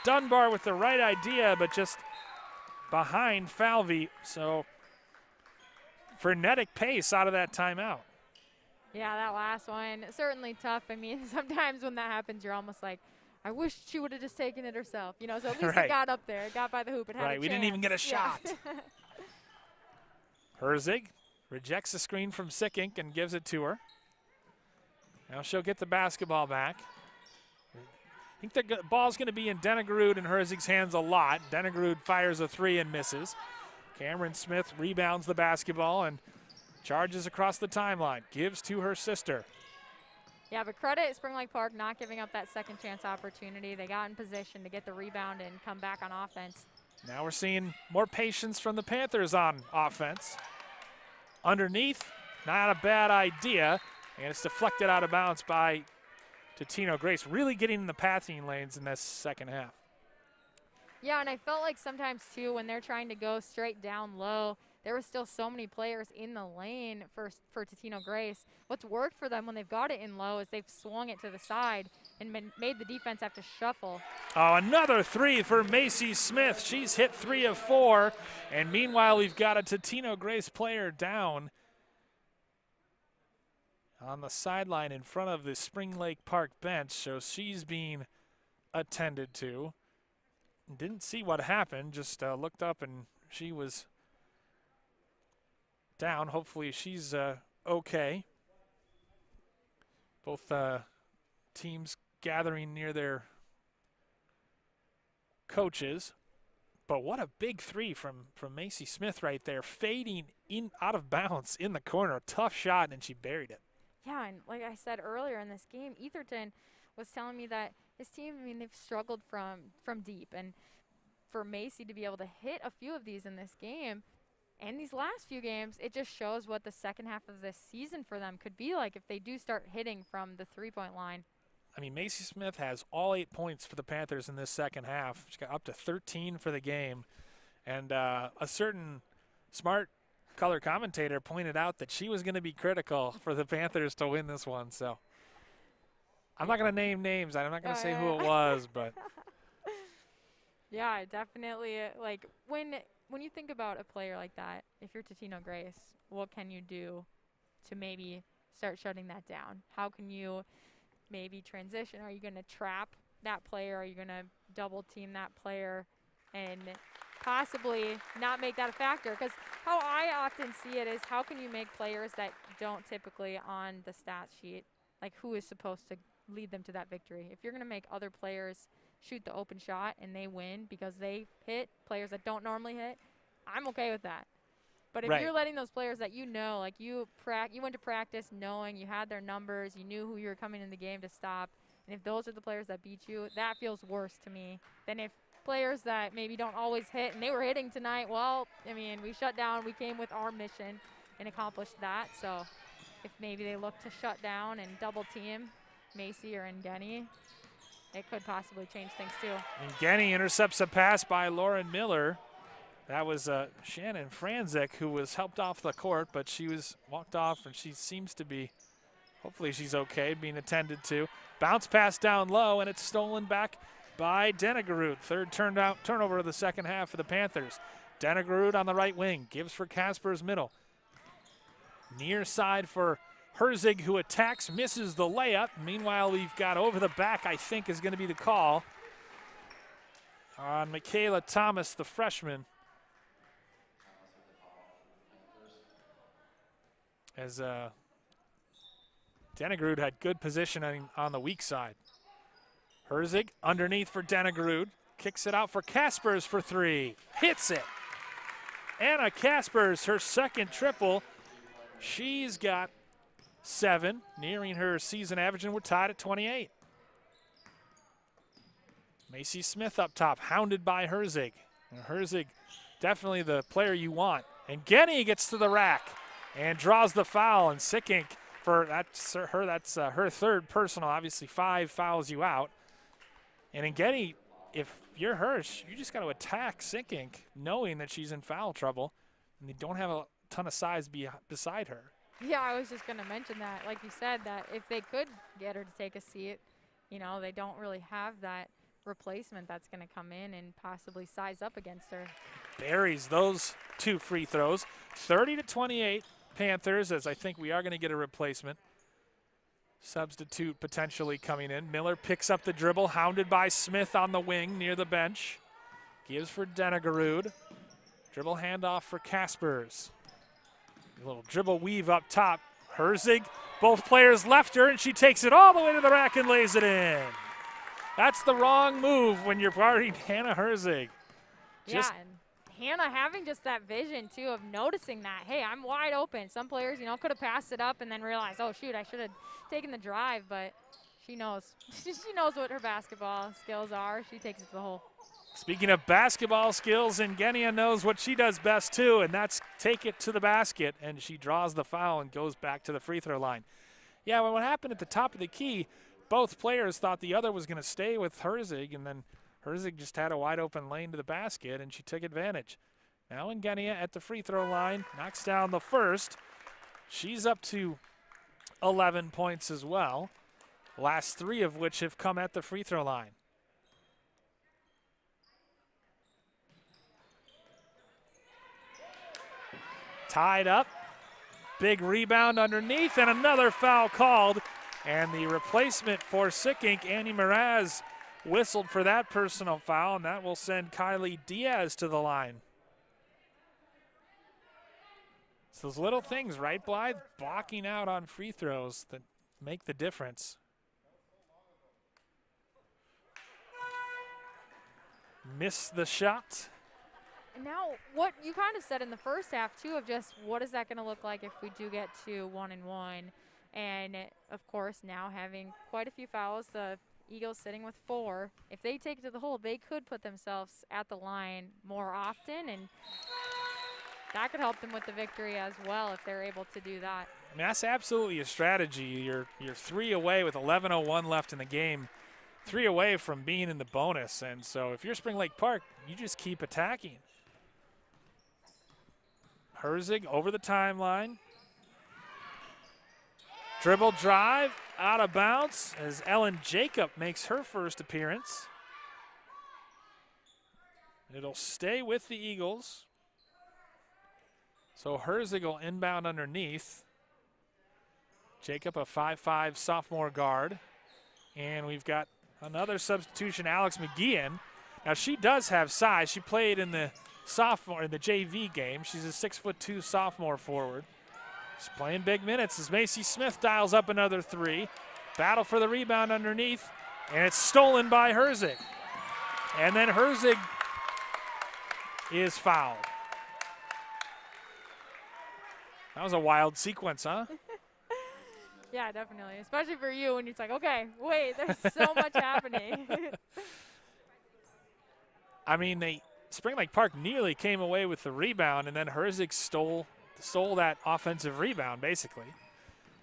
Dunbar with the right idea, but just behind Falvey. So frenetic pace out of that timeout. Yeah, that last one, certainly tough. I mean, sometimes when that happens, you're almost like, I wish she would have just taken it herself. You know, so at least it got up there. It got by the hoop. It had a chance. We didn't even get a shot. Yeah. Herzig rejects the screen from Sickink and gives it to her. Now she'll get the basketball back. I think the ball's going to be in Denegarud and Herzig's hands a lot. Denegarud fires a three and misses. Cameron Smith rebounds the basketball and charges across the timeline. Gives to her sister. Yeah, but credit Spring Lake Park not giving up that second chance opportunity. They got in position to get the rebound and come back on offense. Now we're seeing more patience from the Panthers on offense. Underneath, not a bad idea. And it's deflected out of bounds by Totino-Grace, really getting in the passing lanes in this second half. Yeah, and I felt like sometimes, too, when they're trying to go straight down low, there were still so many players in the lane for Totino-Grace. What's worked for them when they've got it in low is they've swung it to the side and made the defense have to shuffle. Oh, another three for Macy Smith. She's hit 3 of 4. And meanwhile, we've got a Totino-Grace player down on the sideline in front of the Spring Lake Park bench. So she's being attended to. Didn't see what happened, just looked up and she was down. Hopefully she's okay. Both teams gathering near their coaches. But what a big three from Macy Smith right there, fading in out of bounds in the corner. Tough shot, and she buried it. Yeah, and like I said earlier in this game, Etherton was telling me that his team, I mean, they've struggled from deep. And for Macy to be able to hit a few of these in this game and these last few games, it just shows what the second half of this season for them could be like if they do start hitting from the three-point line. I mean, Macy Smith has all 8 points for the Panthers in this second half. She got up to 13 for the game. And a certain smart color commentator pointed out that she was going to be critical for the Panthers to win this one. So I'm not going to name names. I'm not going to say who it was, but. Yeah, definitely. Like when you think about a player like that, if you're Totino-Grace, what can you do to maybe start shutting that down? How can you maybe transition? Are you going to trap that player? Are you going to double team that player and possibly not make that a factor? Because how I often see it is, how can you make players that don't typically on the stat sheet, like who is supposed to lead them to that victory? If you're going to make other players shoot the open shot and they win because they hit players that don't normally hit, I'm okay with that. But if you're letting those players that you know, like you went to practice knowing you had their numbers, you knew who you were coming in the game to stop, and if those are the players that beat you, that feels worse to me than if players that maybe don't always hit, and they were hitting tonight, well, I mean, we shut down, we came with our mission and accomplished that. So if maybe they look to shut down and double team Macy or Ngeni, it could possibly change things too. Ngeni intercepts a pass by Lauren Miller. That was Shannon Franzik, who was helped off the court, but she was walked off, and she seems to be, hopefully she's okay, being attended to. Bounce pass down low, and it's stolen back by Denegarud. Third turnover of the second half for the Panthers. Denegarud on the right wing, gives for Casper's middle. Near side for Herzig, who attacks, misses the layup. Meanwhile, we've got over the back, I think, is going to be the call on Michaela Thomas, the freshman. As Denegarud had good positioning on the weak side. Herzig underneath for Denegarud. kicks it out for Kaspers for three. Hits it. Anna Kaspers, her second triple. She's got 7, nearing her season average, and we're tied at 28. Macy Smith up top, hounded by Herzig. And Herzig, definitely the player you want. And Genny gets to the rack and draws the foul. And Sickink, that's her third personal. Obviously, 5 fouls you out. And in Genny, if you're Hirsch, you just got to attack Sickink, knowing that she's in foul trouble, and they don't have a ton of size beside her. Yeah, I was just going to mention that. Like you said, that if they could get her to take a seat, you know, they don't really have that replacement that's going to come in and possibly size up against her. Buries those 2 free throws. 30-28 Panthers, as I think we are going to get a replacement. Substitute potentially coming in. Miller picks up the dribble, hounded by Smith on the wing near the bench. Gives for Denegarud. Dribble handoff for Kaspers. A little dribble weave up top. Herzig, both players left her, and she takes it all the way to the rack and lays it in. That's the wrong move when you're guarding Hannah Herzig. Yeah, and Hannah having just that vision, too, of noticing that, hey, I'm wide open. Some players, you know, could have passed it up and then realized, oh, shoot, I should have taken the drive, but she knows. She knows what her basketball skills are. She takes it to the hole. Speaking of basketball skills, Ngenia knows what she does best, too, and that's take it to the basket, and she draws the foul and goes back to the free throw line. Yeah, well, what happened at the top of the key, both players thought the other was going to stay with Herzig, and then Herzig just had a wide open lane to the basket, and she took advantage. Now Ngenia at the free throw line, knocks down the first. She's up to 11 points as well, last 3 of which have come at the free throw line. Tied up, big rebound underneath, and another foul called. And the replacement for Sickink, Annie Mraz, whistled for that personal foul, and that will send Kylie Diaz to the line. It's those little things, right, Blythe? Blocking out on free throws that make the difference. Missed the shot. And now, what you kind of said in the first half, too, of just what is that going to look like if we do get to 1-1. And, of course, now having quite a few fouls, the Eagles sitting with 4. If they take it to the hole, they could put themselves at the line more often, and that could help them with the victory as well if they're able to do that. I mean, that's absolutely a strategy. You're 3 away with 11:01 left in the game, 3 away from being in the bonus. And so if you're Spring Lake Park, you just keep attacking. Herzig over the timeline. Dribble drive, out of bounds as Ellen Jacob makes her first appearance. It'll stay with the Eagles. So Herzig will inbound underneath. Jacob, a 5'5" sophomore guard. And we've got another substitution, Alex McGeehan. Now she does have size. She played in the JV game. She's a 6'2" sophomore forward. She's playing big minutes as Macy Smith dials up another 3. Battle for the rebound underneath, and it's stolen by Herzig. And then Herzig is fouled. That was a wild sequence, huh? Yeah, definitely, especially for you when it's like, okay, wait, there's so much happening. I mean, Spring Lake Park nearly came away with the rebound, and then Herzig stole that offensive rebound, basically.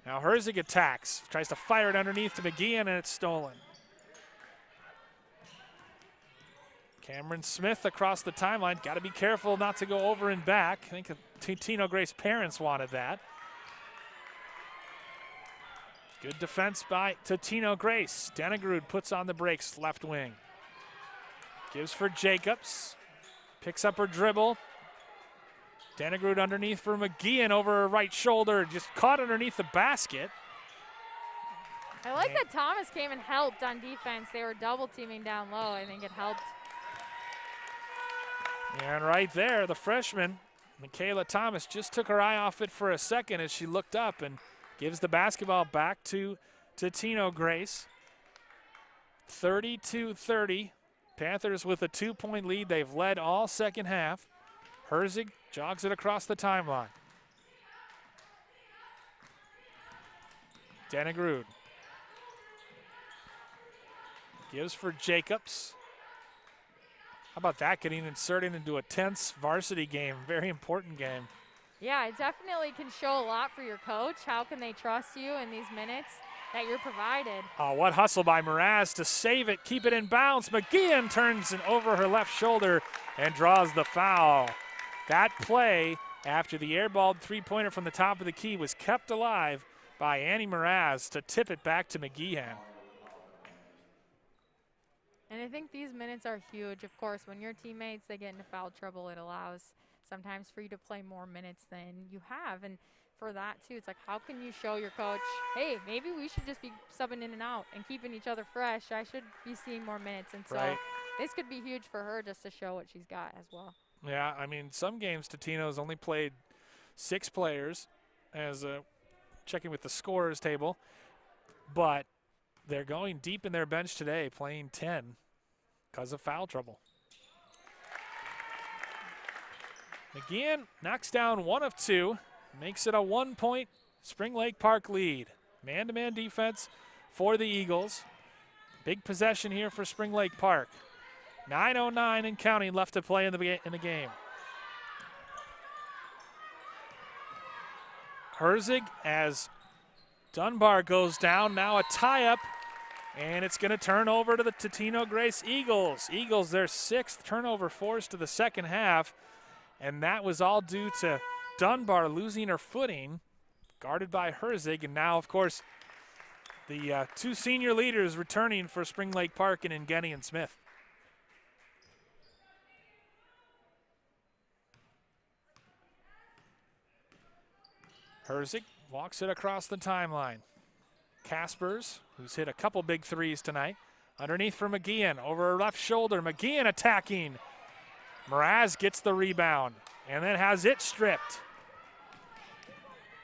Now Herzig attacks, tries to fire it underneath to McGeehan, and it's stolen. Cameron Smith across the timeline. Got to be careful not to go over and back. I think Totino-Grace parents wanted that. Good defense by Totino-Grace. Denegarud puts on the brakes, left wing. Gives for Jacobs. Picks up her dribble. Denegarud underneath for McGeehan over her right shoulder. Just caught underneath the basket. I like that Thomas came and helped on defense. They were double teaming down low. I think it helped. And right there, the freshman, Michaela Thomas, just took her eye off it for a second as she looked up and gives the basketball back to Totino-Grace. 32-30 Panthers with a 2-point lead. They've led all second half. Herzig jogs it across the timeline. Denegrud gives for Jacobs. How about that, getting inserted into a tense varsity game, very important game. Yeah, it definitely can show a lot for your coach. How can they trust you in these minutes that you're provided? Oh, what hustle by Mraz to save it, keep it in bounds. McGeehan turns it over her left shoulder and draws the foul. That play, after the airballed three-pointer from the top of the key, was kept alive by Annie Mraz to tip it back to McGeehan. And I think these minutes are huge. Of course, when your teammates, they get into foul trouble, it allows sometimes for you to play more minutes than you have. And for that, too, it's like, how can you show your coach, hey, maybe we should just be subbing in and out and keeping each other fresh. I should be seeing more minutes. And so this could be huge for her just to show what she's got as well. Yeah, I mean, some games Totino's only played 6 players, as checking with the scorers table, but they're going deep in their bench today, playing 10 because of foul trouble. McGeehan knocks down 1 of 2, makes it a 1-point Spring Lake Park lead. Man-to-man defense for the Eagles. Big possession here for Spring Lake Park. 9:09 and counting left to play in the game. Herzig as Dunbar goes down, now a tie-up, and it's going to turn over to the Totino-Grace Eagles. Eagles, their 6th turnover forced to the second half, and that was all due to Dunbar losing her footing, guarded by Herzig, and now, of course, the 2 senior leaders returning for Spring Lake Park and Ngeni and Smith. Herzig walks it across the timeline. Kaspers, who's hit a couple big threes tonight, underneath for McGeehan, over her left shoulder. McGeehan attacking. Mraz gets the rebound and then has it stripped.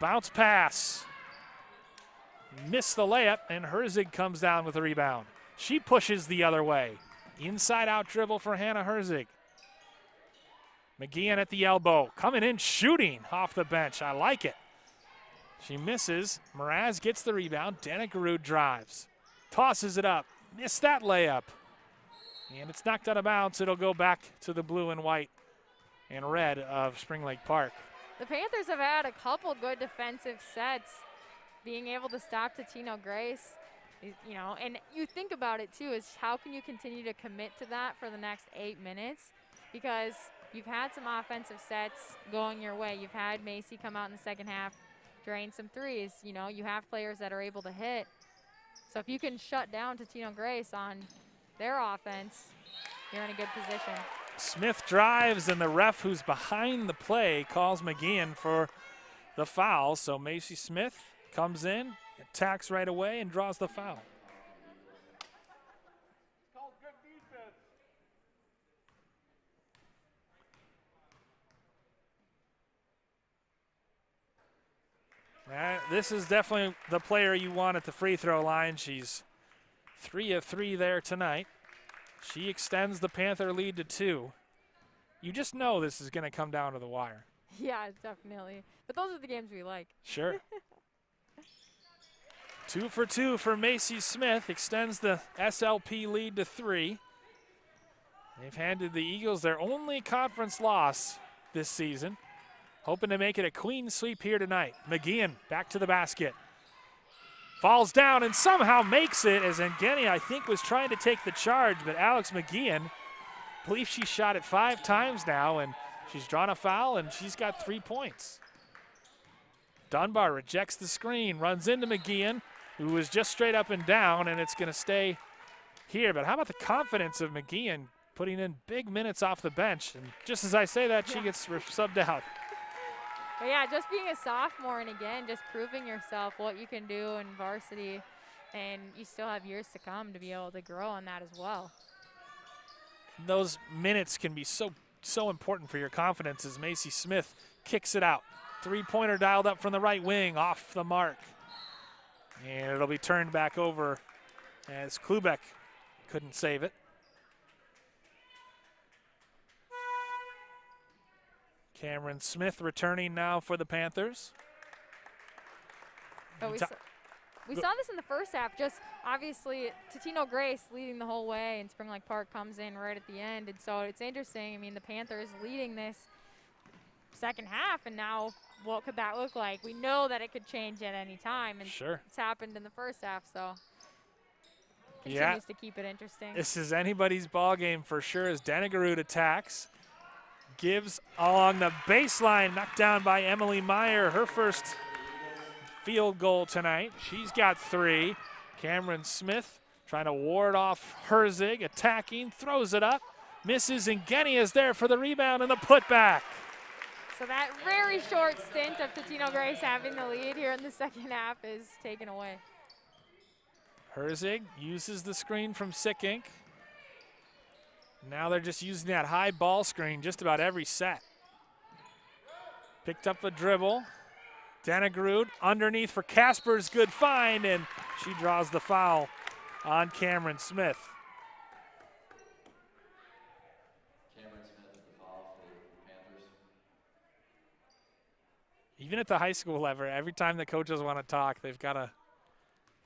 Bounce pass. Missed the layup, and Herzig comes down with the rebound. She pushes the other way. Inside out dribble for Hannah Herzig. McGeehan at the elbow, coming in shooting off the bench. I like it. She misses. Mraz gets the rebound. Denegrud drives. Tosses it up. Missed that layup. And it's knocked out of bounds. It'll go back to the blue and white and red of Spring Lake Park. The Panthers have had a couple good defensive sets, being able to stop Totino-Grace. You know, and you think about it, too, is how can you continue to commit to that for the next 8 minutes? Because you've had some offensive sets going your way. You've had Macy come out in the second half, drain some threes. You know, you have players that are able to hit. So if you can shut down Totino-Grace on their offense, you're in a good position. Smith drives, and the ref who's behind the play calls McGeehan for the foul. So Macy Smith comes in, attacks right away, and draws the foul. This is definitely the player you want at the free throw line. She's 3 of 3 there tonight. She extends the Panther lead to 2. You just know this is going to come down to the wire. Yeah, definitely. But those are the games we like. Sure. 2 for 2 for Macy Smith. Extends the SLP lead to 3. They've handed the Eagles their only conference loss this season. Hoping to make it a clean sweep here tonight. McGeehan back to the basket. Falls down and somehow makes it, as Ngeni, I think, was trying to take the charge, but Alex McGeehan, I believe she shot it 5 times now, and she's drawn a foul, and she's got 3 points. Dunbar rejects the screen, runs into McGeehan, who was just straight up and down, and it's going to stay here. But how about the confidence of McGeehan putting in big minutes off the bench? And just as I say that, she gets subbed out. But yeah, just being a sophomore and, again, just proving yourself what you can do in varsity, and you still have years to come to be able to grow on that as well. Those minutes can be so important for your confidence as Macy Smith kicks it out. 3-pointer dialed up from the right wing, off the mark. And it'll be turned back over as Klubeck couldn't save it. Cameron Smith returning now for the Panthers. But we saw this in the first half. Just obviously Totino-Grace leading the whole way, and Spring Lake Park comes in right at the end. And so it's interesting. I mean, the Panthers leading this second half, and now what could that look like? We know that it could change at any time, and sure, it's happened in the first half, so continues to keep it interesting. This is anybody's ball game for sure as Denegarud attacks. Gives along the baseline, knocked down by Emily Meyer, her first field goal tonight. She's got 3. Cameron Smith trying to ward off Herzig, attacking, throws it up, misses, and Genny is there for the rebound and the putback. So that very short stint of Totino-Grace having the lead here in the second half is taken away. Herzig uses the screen from Sickink. Now they're just using that high ball screen just about every set. Picked up a dribble. Denegarud underneath for Casper's good find, and she draws the foul on Cameron Smith. Cameron Smith with the foul for the Panthers. Even at the high school level, every time the coaches want to talk, they've got to.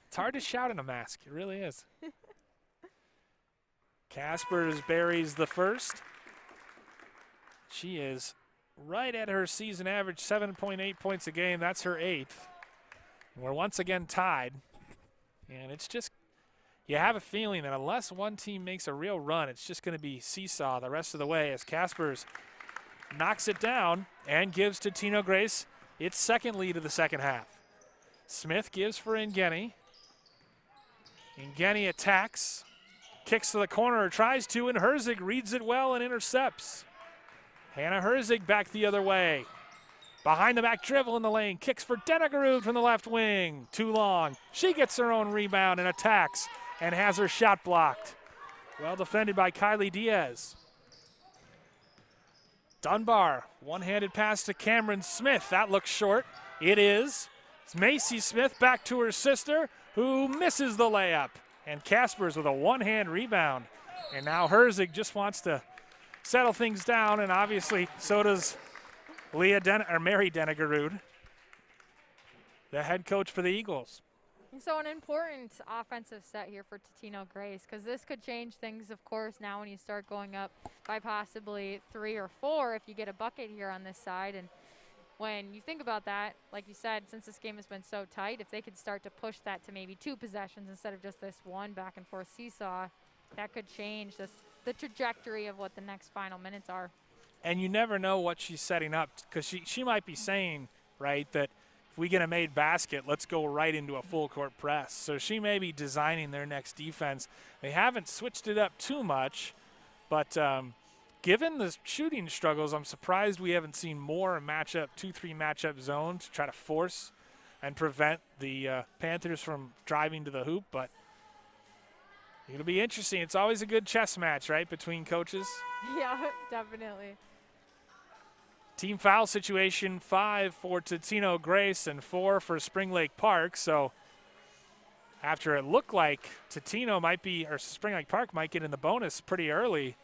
It's hard to shout in a mask. It really is. Caspers buries the first. She is right at her season average, 7.8 points a game. That's her 8th. And we're once again tied. And it's just, you have a feeling that unless one team makes a real run, it's just going to be seesaw the rest of the way as Caspers knocks it down and gives to Totino-Grace its second lead of the second half. Smith gives for Ngeni. Ngeni attacks. Kicks to the corner, tries to, and Herzig reads it well and intercepts. Hannah Herzig back the other way. Behind the back dribble in the lane, kicks for Denegarud from the left wing. Too long. She gets her own rebound and attacks and has her shot blocked. Well defended by Kylie Diaz. Dunbar, one-handed pass to Cameron Smith. That looks short. It is. It's Macy Smith back to her sister, who misses the layup. And Caspers with a one-hand rebound. And now Herzig just wants to settle things down, and obviously so does Mary Denegarud, the head coach for the Eagles. And so an important offensive set here for Totino-Grace, because this could change things, of course, now when you start going up by possibly 3 or 4 if you get a bucket here on this side. And when you think about that, like you said, since this game has been so tight, if they could start to push that to maybe 2 possessions instead of just this one back and forth seesaw, that could change the trajectory of what the next final minutes are. And you never know what she's setting up, because she might be saying, right, that if we get a made basket, let's go right into a full court press. So she may be designing their next defense. They haven't switched it up too much, but given the shooting struggles, I'm surprised we haven't seen more matchup, 2-3 matchup zone to try to force and prevent the Panthers from driving to the hoop. But it'll be interesting. It's always a good chess match, right, between coaches. Yeah, definitely. Team foul situation, 5 for Totino-Grace and 4 for Spring Lake Park. So after it looked like Spring Lake Park might get in the bonus pretty early,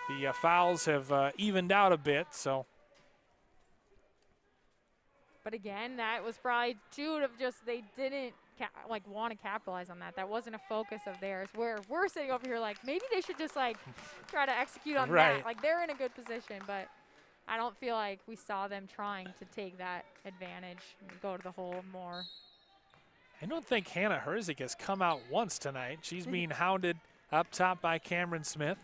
the fouls have evened out a bit. So, but again, that was probably due to just they didn't want to capitalize on that. That wasn't a focus of theirs. Where we're sitting over here like maybe they should just try to execute on that. Like they're in a good position, but I don't feel like we saw them trying to take that advantage and go to the hole more. I don't think Hannah Herzig has come out once tonight. She's being hounded up top by Cameron Smith.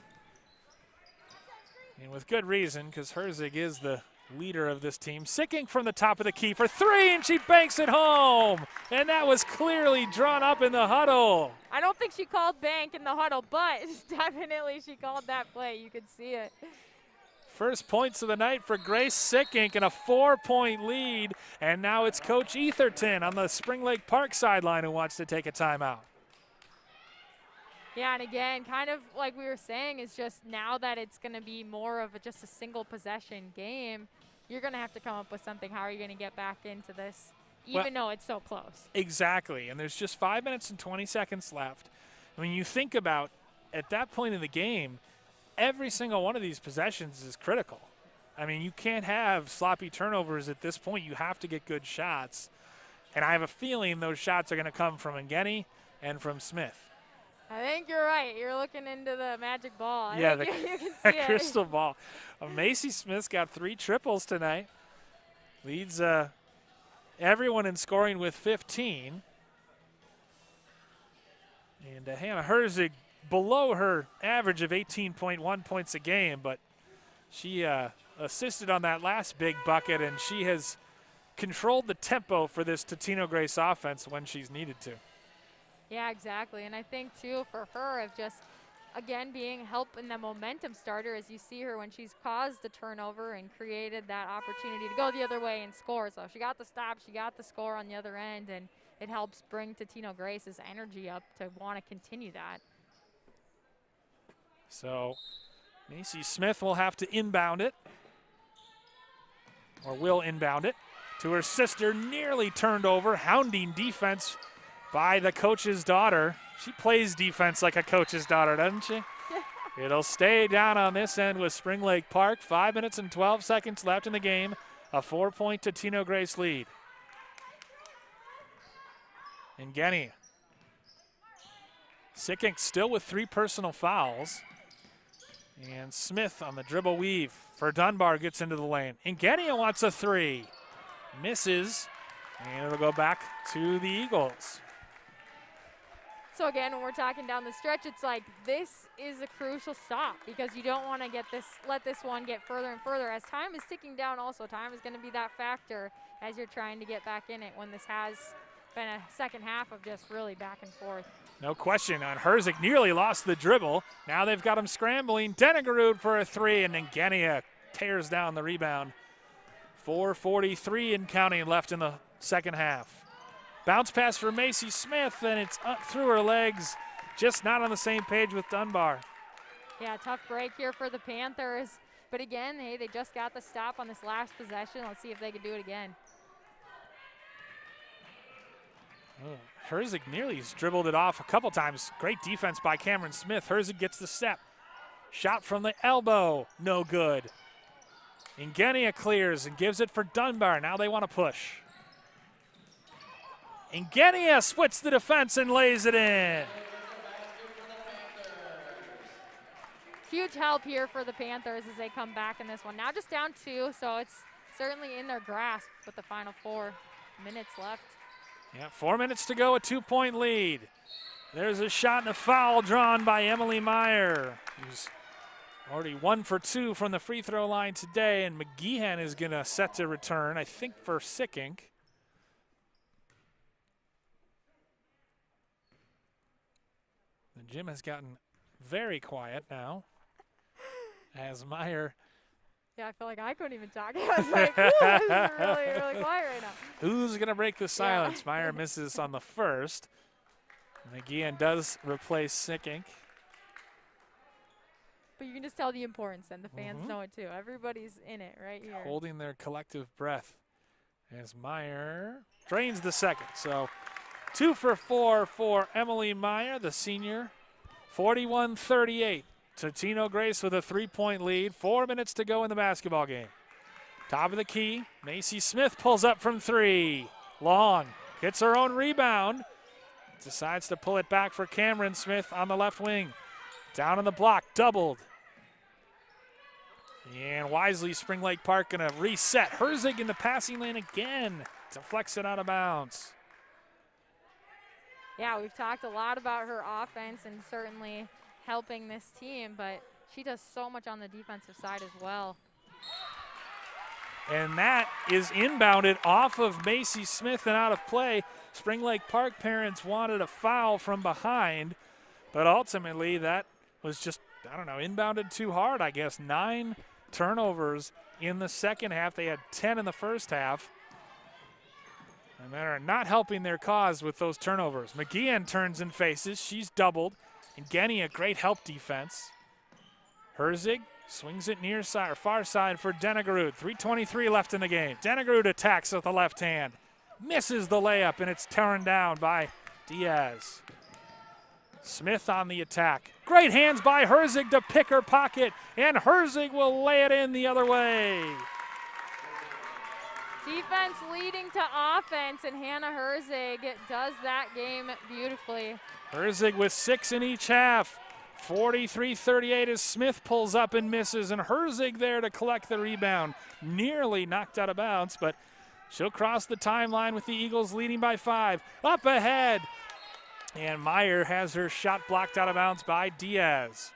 And with good reason, because Herzig is the leader of this team. Sickink from the top of the key for 3, and she banks it home. And that was clearly drawn up in the huddle. I don't think she called bank in the huddle, but definitely she called that play. You could see it. First points of the night for Grace Sickink and a 4-point lead. And now it's Coach Etherton on the Spring Lake Park sideline who wants to take a timeout. Yeah, and again, kind of like we were saying, is just now that it's going to be more of just a single possession game, you're going to have to come up with something. How are you going to get back into this, even though it's so close? Exactly, and there's just 5 minutes and 20 seconds left. When you think about at that point in the game, every single one of these possessions is critical. I mean, you can't have sloppy turnovers at this point. You have to get good shots. And I have a feeling those shots are going to come from Ngeni and from Smith. I think you're right. You're looking into the magic ball. Yeah, you can see crystal ball. Macy Smith's got 3 triples tonight. Leads everyone in scoring with 15. And Hannah Herzig below her average of 18.1 points a game, but she assisted on that last big bucket, and she has controlled the tempo for this Totino-Grace offense when she's needed to. Yeah, exactly. And I think, too, for her, of just, again, being help in the momentum starter, as you see her when she's caused the turnover and created that opportunity to go the other way and score. So she got the stop, she got the score on the other end, and it helps bring Totino-Grace's energy up to want to continue that. So Macy Smith will have to inbound it, or will inbound it, to her sister, nearly turned over. Hounding defense by the coach's daughter. She plays defense like a coach's daughter, doesn't she? It'll stay down on this end with Spring Lake Park. 5 minutes and 12 seconds left in the game. A 4-point Totino-Grace lead. Ngeni. Sickink still with 3 personal fouls. And Smith on the dribble weave for Dunbar gets into the lane. Ngeni wants a 3. Misses. And it'll go back to the Eagles. So again, when we're talking down the stretch, it's like this is a crucial stop because you don't want to let this one get further and further. As time is ticking down also, time is going to be that factor as you're trying to get back in it when this has been a second half of just really back and forth. No question on Herzig, nearly lost the dribble. Now they've got him scrambling. Denegarud for a 3, and then Ngenia tears down the rebound. 4:43 and counting left in the second half. Bounce pass for Macy Smith, and it's up through her legs. Just not on the same page with Dunbar. Yeah, tough break here for the Panthers. But again, hey, they just got the stop on this last possession. Let's see if they can do it again. Oh, Herzig nearly dribbled it off a couple times. Great defense by Cameron Smith. Herzig gets the step. Shot from the elbow, no good. Ngenia clears and gives it for Dunbar. Now they want to push. Ngenia splits the defense and lays it in. Huge help here for the Panthers as they come back in this one. Now just down 2, so it's certainly in their grasp with the final 4 minutes left. Yeah, 4 minutes to go, a 2-point lead. There's a shot and a foul drawn by Emily Meyer, who's already 1 for 2 from the free throw line today, and McGeehan is going to set to return, I think, for Sickink. The gym has gotten very quiet now as Meyer. Yeah, I feel like I couldn't even talk. I was like, ooh, this is really, really quiet right now. Who's going to break the silence? Yeah. Meyer misses on the first. McGeehan does replace Sickink. But you can just tell the importance, and the fans know it too. Everybody's in it right here. Holding their collective breath as Meyer drains the second. So 2 for 4 for Emily Meyer, the senior. 41-38. Totino-Grace with a 3-point lead. 4 minutes to go in the basketball game. Top of the key, Macy Smith pulls up from 3. Long, gets her own rebound. Decides to pull it back for Cameron Smith on the left wing. Down on the block, doubled. And wisely, Spring Lake Park gonna reset. Herzig in the passing lane again. Deflects it out of bounds. Yeah, we've talked a lot about her offense and certainly helping this team, but she does so much on the defensive side as well. And that is inbounded off of Macy Smith and out of play. Spring Lake Park parents wanted a foul from behind, but ultimately that was just, I don't know, inbounded too hard, I guess. 9 turnovers in the second half. They had 10 in the first half. And they're not helping their cause with those turnovers. McGeehan turns and faces. She's doubled. And Ngeni, a great help defense. Herzig swings it near side or far side for Denegarud. 3:23 left in the game. Denegarud attacks with the left hand. Misses the layup, and it's torn down by Diaz. Smith on the attack. Great hands by Herzig to pick her pocket, and Herzig will lay it in the other way. Defense leading to offense, and Hannah Herzig does that game beautifully. Herzig with 6 in each half. 43-38 as Smith pulls up and misses, and Herzig there to collect the rebound. Nearly knocked out of bounds, but she'll cross the timeline with the Eagles leading by 5. Up ahead, and Meyer has her shot blocked out of bounds by Diaz.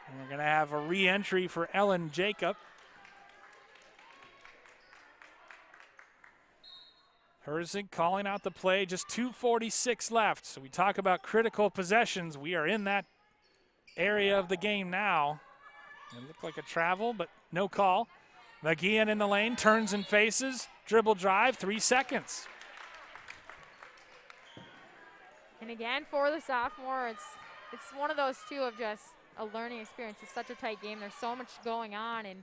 And we're going to have a re-entry for Ellen Jacob. Herzig calling out the play, just 2:46 left. So we talk about critical possessions. We are in that area of the game now. It looked like a travel, but no call. McGeehan in the lane, turns and faces, dribble drive, 3 seconds. And again, for the sophomore, it's one of those two of just a learning experience. It's such a tight game. There's so much going on, and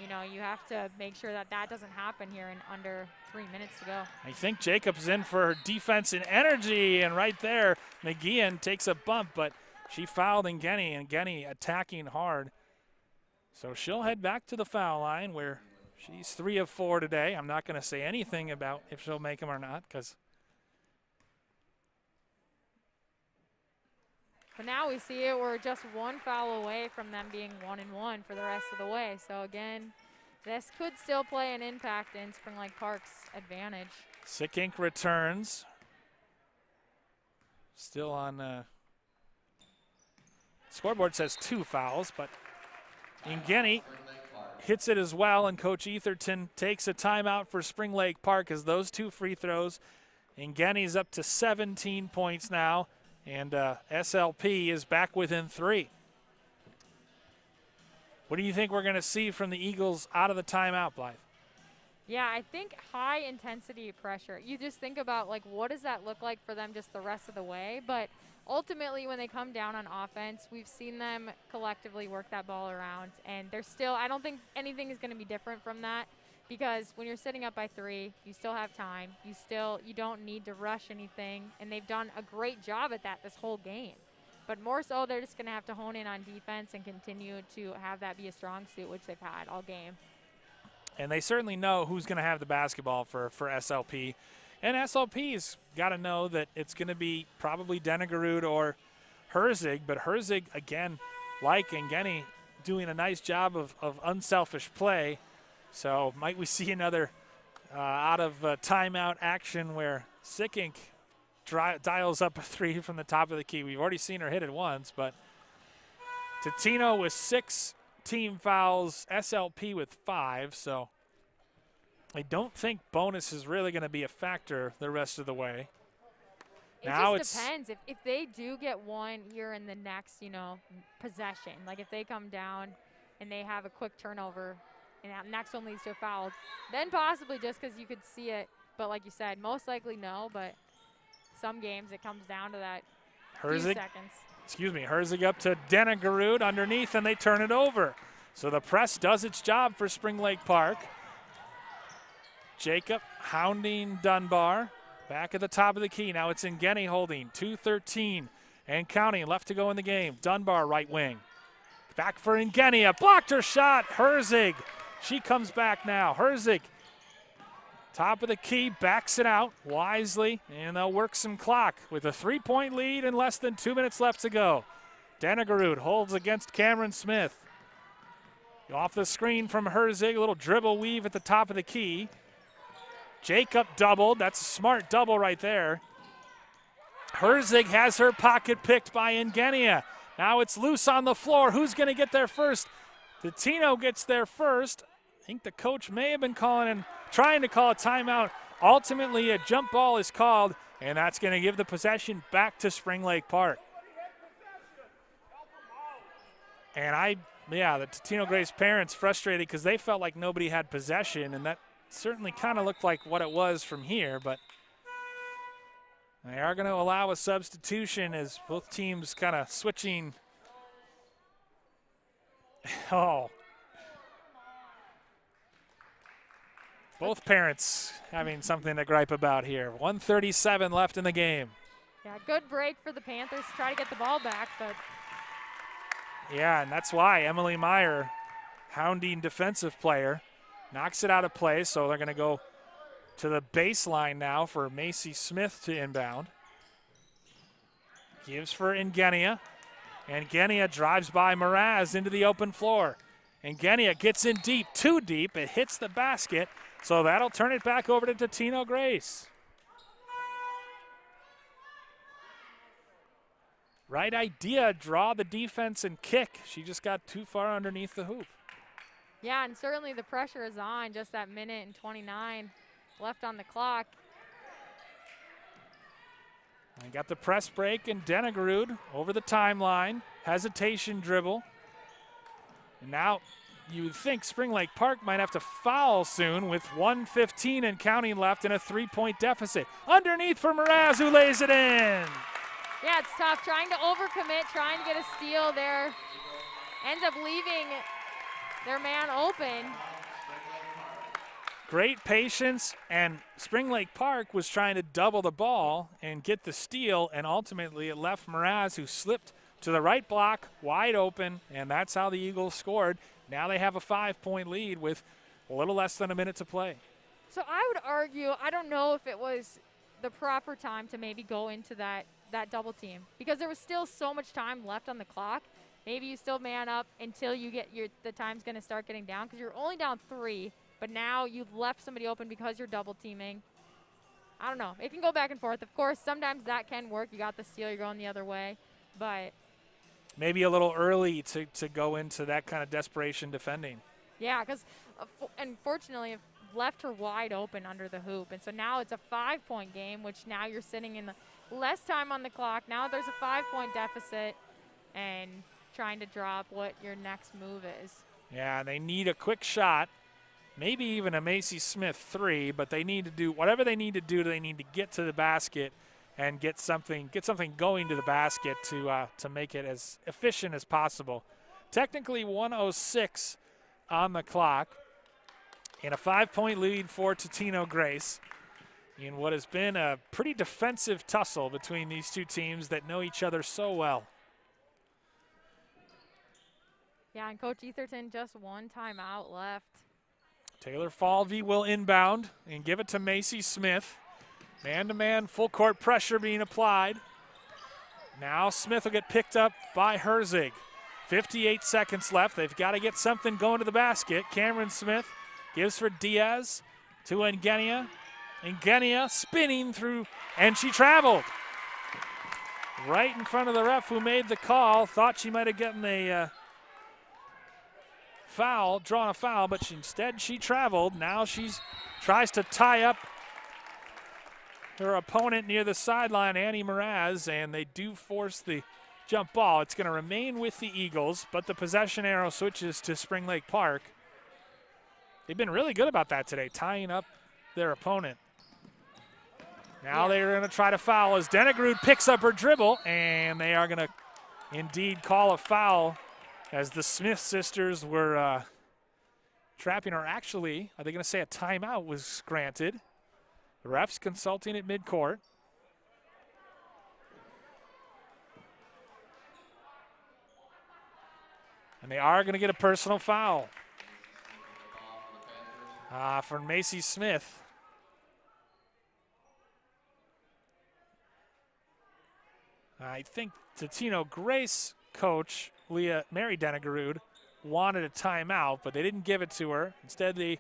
you have to make sure that doesn't happen here in under 3 minutes to go. I think Jacob's in for her defense and energy, and right there, McGeehan takes a bump, but she fouled Ngeni, and Ngeni attacking hard. So she'll head back to the foul line where she's 3 of 4 today. I'm not going to say anything about if she'll make them or not, because. But now we see it, we're just 1 foul away from them being 1-1 for the rest of the way. So again, this could still play an impact in Spring Lake Park's advantage. Sickink returns. Still on scoreboard says 2 fouls, but Ngeni hits it as well, and Coach Etherton takes a timeout for Spring Lake Park as those 2 free throws. Ngeni's up to 17 points now, and SLP is back within 3. What do you think we're going to see from the Eagles out of the timeout, Blythe? Yeah, I think high intensity pressure. You just think about, like, what does that look like for them just the rest of the way? But ultimately, when they come down on offense, we've seen them collectively work that ball around. And they're still, I don't think anything is going to be different from that, because when you're sitting up by 3, you still have time. You don't need to rush anything. And they've done a great job at that this whole game. But more so, they're just going to have to hone in on defense and continue to have that be a strong suit, which they've had all game. And they certainly know who's going to have the basketball for SLP. And SLP's got to know that it's going to be probably Denegarud or Herzig. But Herzig, again, like Ngeni, doing a nice job of unselfish play. So might we see another out of timeout action where Sickink dials up a 3 from the top of the key. We've already seen her hit it once, but Totino with 6 team fouls, SLP with 5, so I don't think bonus is really going to be a factor the rest of the way. It just depends. If they do get one here in the next, possession, like if they come down and they have a quick turnover and that next one leads to a foul, then possibly just because you could see it. But like you said, most likely no, but some games it comes down to that few seconds. Herzig up to Denegarud underneath, and they turn it over. So the press does its job for Spring Lake Park. Jacob hounding Dunbar. Back at the top of the key. Now it's Ngeni holding. 2:13 and counting. Left to go in the game. Dunbar right wing. Back for Ngeni. Blocked her shot. Herzig. She comes back now. Herzig. Top of the key, backs it out wisely, and they'll work some clock with a 3-point lead and less than 2 minutes left to go. Denegarud holds against Cameron Smith. Off the screen from Herzig, a little dribble weave at the top of the key. Jacob doubled. That's a smart double right there. Herzig has her pocket picked by Ngenia. Now it's loose on the floor. Who's going to get there first? Totino gets there first. I think the coach may have been trying to call a timeout. Ultimately, a jump ball is called, and that's going to give the possession back to Spring Lake Park. And the Totino-Grace parents frustrated because they felt like nobody had possession, and that certainly kind of looked like what it was from here, but they are going to allow a substitution as both teams kind of switching. Oh. Both parents having something to gripe about here. 1:37 left in the game. Yeah, good break for the Panthers to try to get the ball back, but. Yeah, and that's why Emily Meyer, hounding defensive player, knocks it out of play, so they're going to go to the baseline now for Macy Smith to inbound. Gives for Ngenia. Ngenia drives by Mraz into the open floor. Ngenia gets in deep, too deep. It hits the basket, so that'll turn it back over to Totino-Grace. Right idea, draw the defense and kick. She just got too far underneath the hoop. Yeah, and certainly the pressure is on. Just that minute and 29 left on the clock. And got the press break, and Denegrud over the timeline. Hesitation dribble. And now you would think Spring Lake Park might have to foul soon with 1:15 and counting left in a 3-point deficit. Underneath for Mraz, who lays it in. Yeah, it's tough. Trying to overcommit, trying to get a steal there. Ends up leaving their man open. Great patience, and Spring Lake Park was trying to double the ball and get the steal, and ultimately it left Mraz, who slipped to the right block, wide open, and that's how the Eagles scored. Now they have a 5-point lead with a little less than a minute to play. So I would argue, I don't know if it was the proper time to maybe go into that double team, because there was still so much time left on the clock. Maybe you still man up until you get the time's going to start getting down, because you're only down 3, but now you've left somebody open because you're double teaming. I don't know. It can go back and forth. Of course, sometimes that can work. You got the steal, you're going the other way, but maybe a little early to go into that kind of desperation defending. yeah, because unfortunately it left her wide open under the hoop, and so now it's a 5-point game, which now you're sitting in the less time on the clock. Now there's a 5-point deficit and trying to drop what your next move is. Yeah, they need a quick shot, maybe even a Macy Smith 3, but they need to do whatever they need to do. They need to get to the basket and get something going to the basket to make it as efficient as possible. Technically 1:06 on the clock, and a 5-point lead for Totino-Grace in what has been a pretty defensive tussle between these two teams that know each other so well. Yeah, and Coach Etherton just one timeout left. Taylor Falvey will inbound and give it to Macy Smith. Man-to-man, full court pressure being applied. Now Smith will get picked up by Herzig. 58 seconds left. They've got to get something going to the basket. Cameron Smith gives for Diaz to Ngenia. Ngenia spinning through, and she traveled. Right in front of the ref who made the call. Thought she might have gotten a foul, drawn a foul, but instead she traveled. Now she tries to tie up her opponent near the sideline, Annie Mraz, and they do force the jump ball. It's going to remain with the Eagles, but the possession arrow switches to Spring Lake Park. They've been really good about that today, tying up their opponent. Now they're going to try to foul as Denegrud picks up her dribble, and they are going to indeed call a foul as the Smith sisters were trapping her. Actually, are they going to say a timeout was granted? The refs consulting at midcourt. And they are going to get a personal foul for Macy Smith. I think Totino-Grace coach Mary Denegrud wanted a timeout, but they didn't give it to her. Instead, they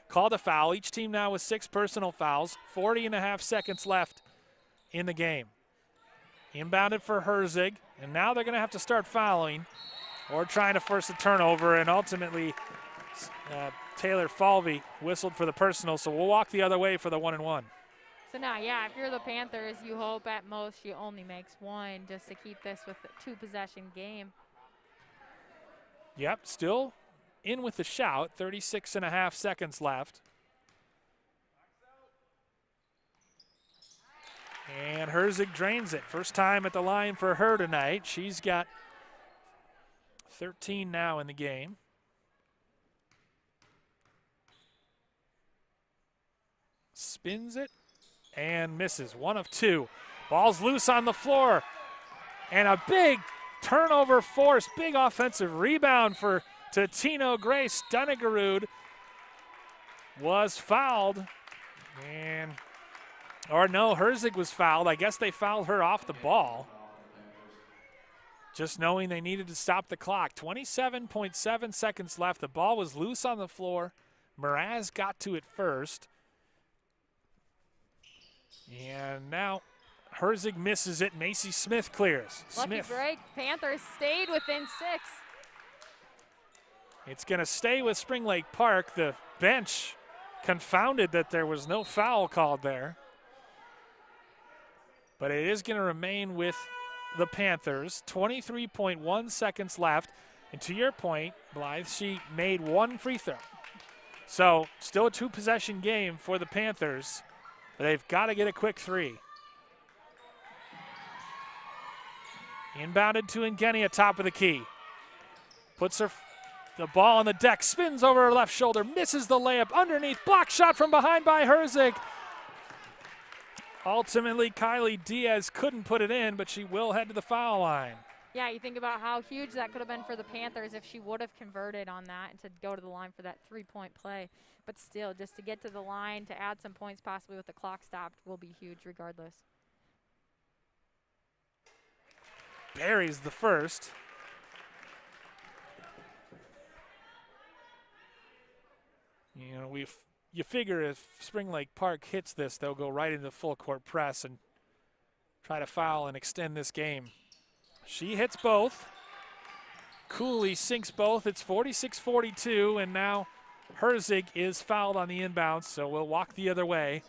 called a foul. Each team now with 6 personal fouls. 40.5 seconds left in the game. Inbounded for Herzig, and now they're going to have to start fouling or trying to force a turnover, and ultimately Taylor Falvey whistled for the personal, so we'll walk the other way for the 1-and-1. So now, yeah, if you're the Panthers, you hope at most she only makes 1 just to keep this with a 2-possession game. Yep, still in with the shout. 36.5 seconds left. And Herzig drains it. First time at the line for her tonight. She's got 13 now in the game. Spins it and misses. 1 of 2. Ball's loose on the floor. And a big turnover force, big offensive rebound for Totino-Grace. Dunnigerud was fouled. And, or no, Herzig was fouled. I guess they fouled her off the ball. Just knowing they needed to stop the clock. 27.7 seconds left. The ball was loose on the floor. Mraz got to it first. And now Herzig misses it. Macy Smith clears. Lucky break. Panthers stayed within 6. It's going to stay with Spring Lake Park. The bench confounded that there was no foul called there. But it is going to remain with the Panthers. 23.1 seconds left. And to your point, Blythe, she made 1 free throw. So still a 2-possession game for the Panthers. But they've got to get a quick 3. Inbounded to Ngenia, top of the key. Puts the ball on the deck, spins over her left shoulder, misses the layup underneath. Block shot from behind by Herzig. Ultimately, Kylie Diaz couldn't put it in, but she will head to the foul line. Yeah, you think about how huge that could have been for the Panthers if she would have converted on that and to go to the line for that 3-point play. But still, just to get to the line, to add some points possibly with the clock stopped will be huge regardless. Buries the first. You know, you figure if Spring Lake Park hits this, they'll go right into full court press and try to foul and extend this game. She hits both. Cooley sinks both. It's 46-42, and now Herzig is fouled on the inbounds, so we'll walk the other way.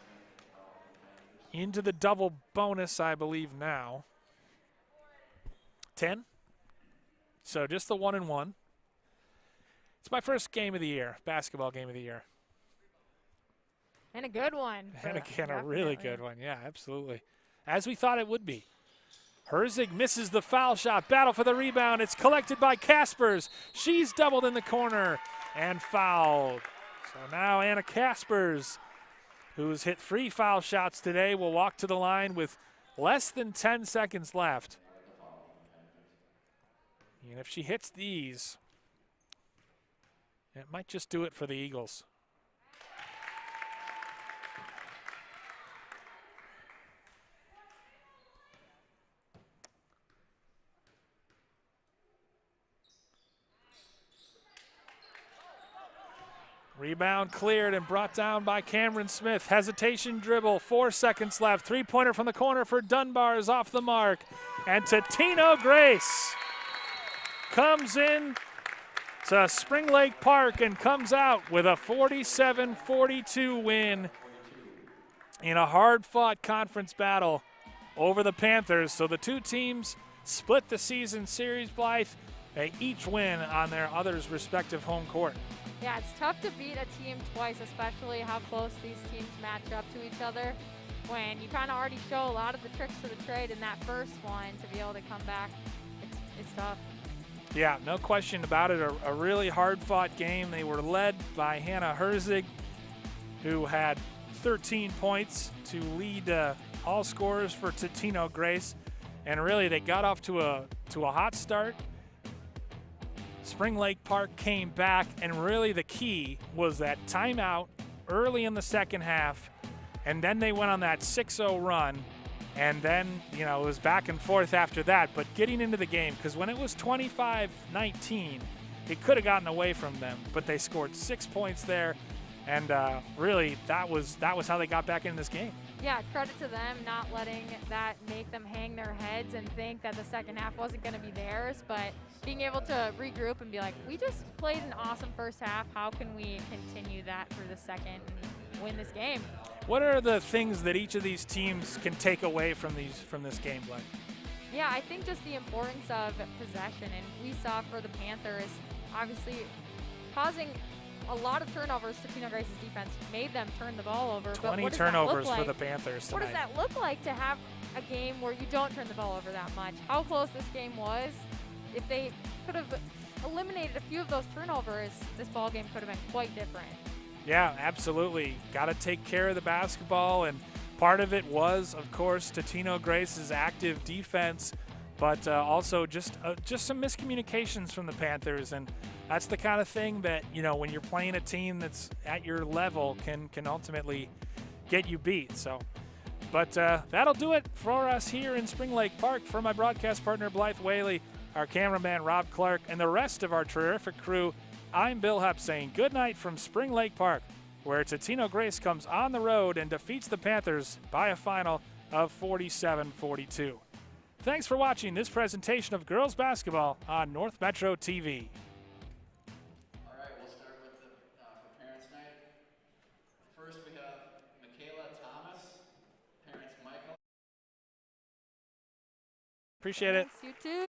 Into the double bonus, I believe, now. 10. So just the 1-1. It's my first game of the year, basketball game of the year. And a good one. And again, a really good one. Yeah, absolutely. As we thought it would be. Herzig misses the foul shot. Battle for the rebound. It's collected by Kaspers. She's doubled in the corner and fouled. So now Anna Kaspers, who's hit 3 foul shots today, will walk to the line with less than 10 seconds left. And if she hits these, it might just do it for the Eagles. Rebound cleared and brought down by Cameron Smith. Hesitation dribble, 4 seconds left. 3-pointer from the corner for Dunbar is off the mark. And Totino-Grace comes in to Spring Lake Park and comes out with a 47-42 win in a hard-fought conference battle over the Panthers. So the two teams split the season series, Blythe. They each win on their other's respective home court. Yeah, it's tough to beat a team twice, especially how close these teams match up to each other. When you kind of already show a lot of the tricks of the trade in that first one, to be able to come back, it's tough. Yeah, no question about it. A really hard-fought game. They were led by Hannah Herzig, who had 13 points to lead all scorers for Totino-Grace. And really, they got off to a hot start. Spring Lake Park came back, and really the key was that timeout early in the second half, and then they went on that 6-0 run, and then, you know, it was back and forth after that. But getting into the game, because when it was 25-19, it could have gotten away from them, but they scored 6 points there, and really that was how they got back in this game. Yeah, credit to them not letting that make them hang their heads and think that the second half wasn't going to be theirs, but being able to regroup and be like, we just played an awesome first half. How can we continue that for the second and win this game? What are the things that each of these teams can take away from this game, Blake? Yeah, I think just the importance of possession, and we saw for the Panthers, obviously causing a lot of turnovers. Totino-Grace's defense made them turn the ball over. 20 turnovers for the Panthers tonight. What does that look like to have a game where you don't turn the ball over that much? How close this game was. If they could have eliminated a few of those turnovers, this ball game could have been quite different. Yeah, absolutely. Got to take care of the basketball and Part of it was, of course, Totino-Grace's active defense, but also just some miscommunications from the Panthers, and that's the kind of thing that, you know, when you're playing a team that's at your level can ultimately get you beat. So, but that'll do it for us here in Spring Lake Park. For my broadcast partner Blythe Whaley, our cameraman Rob Clark, and the rest of our terrific crew, I'm Bill Hupp saying good night from Spring Lake Park, where Totino-Grace comes on the road and defeats the Panthers by a final of 47-42. Thanks for watching this presentation of girls basketball on North Metro TV. All right, we'll start with the for Parents' Night. First, we have Michaela Thomas, parents Michael. Appreciate it. Yes, you too.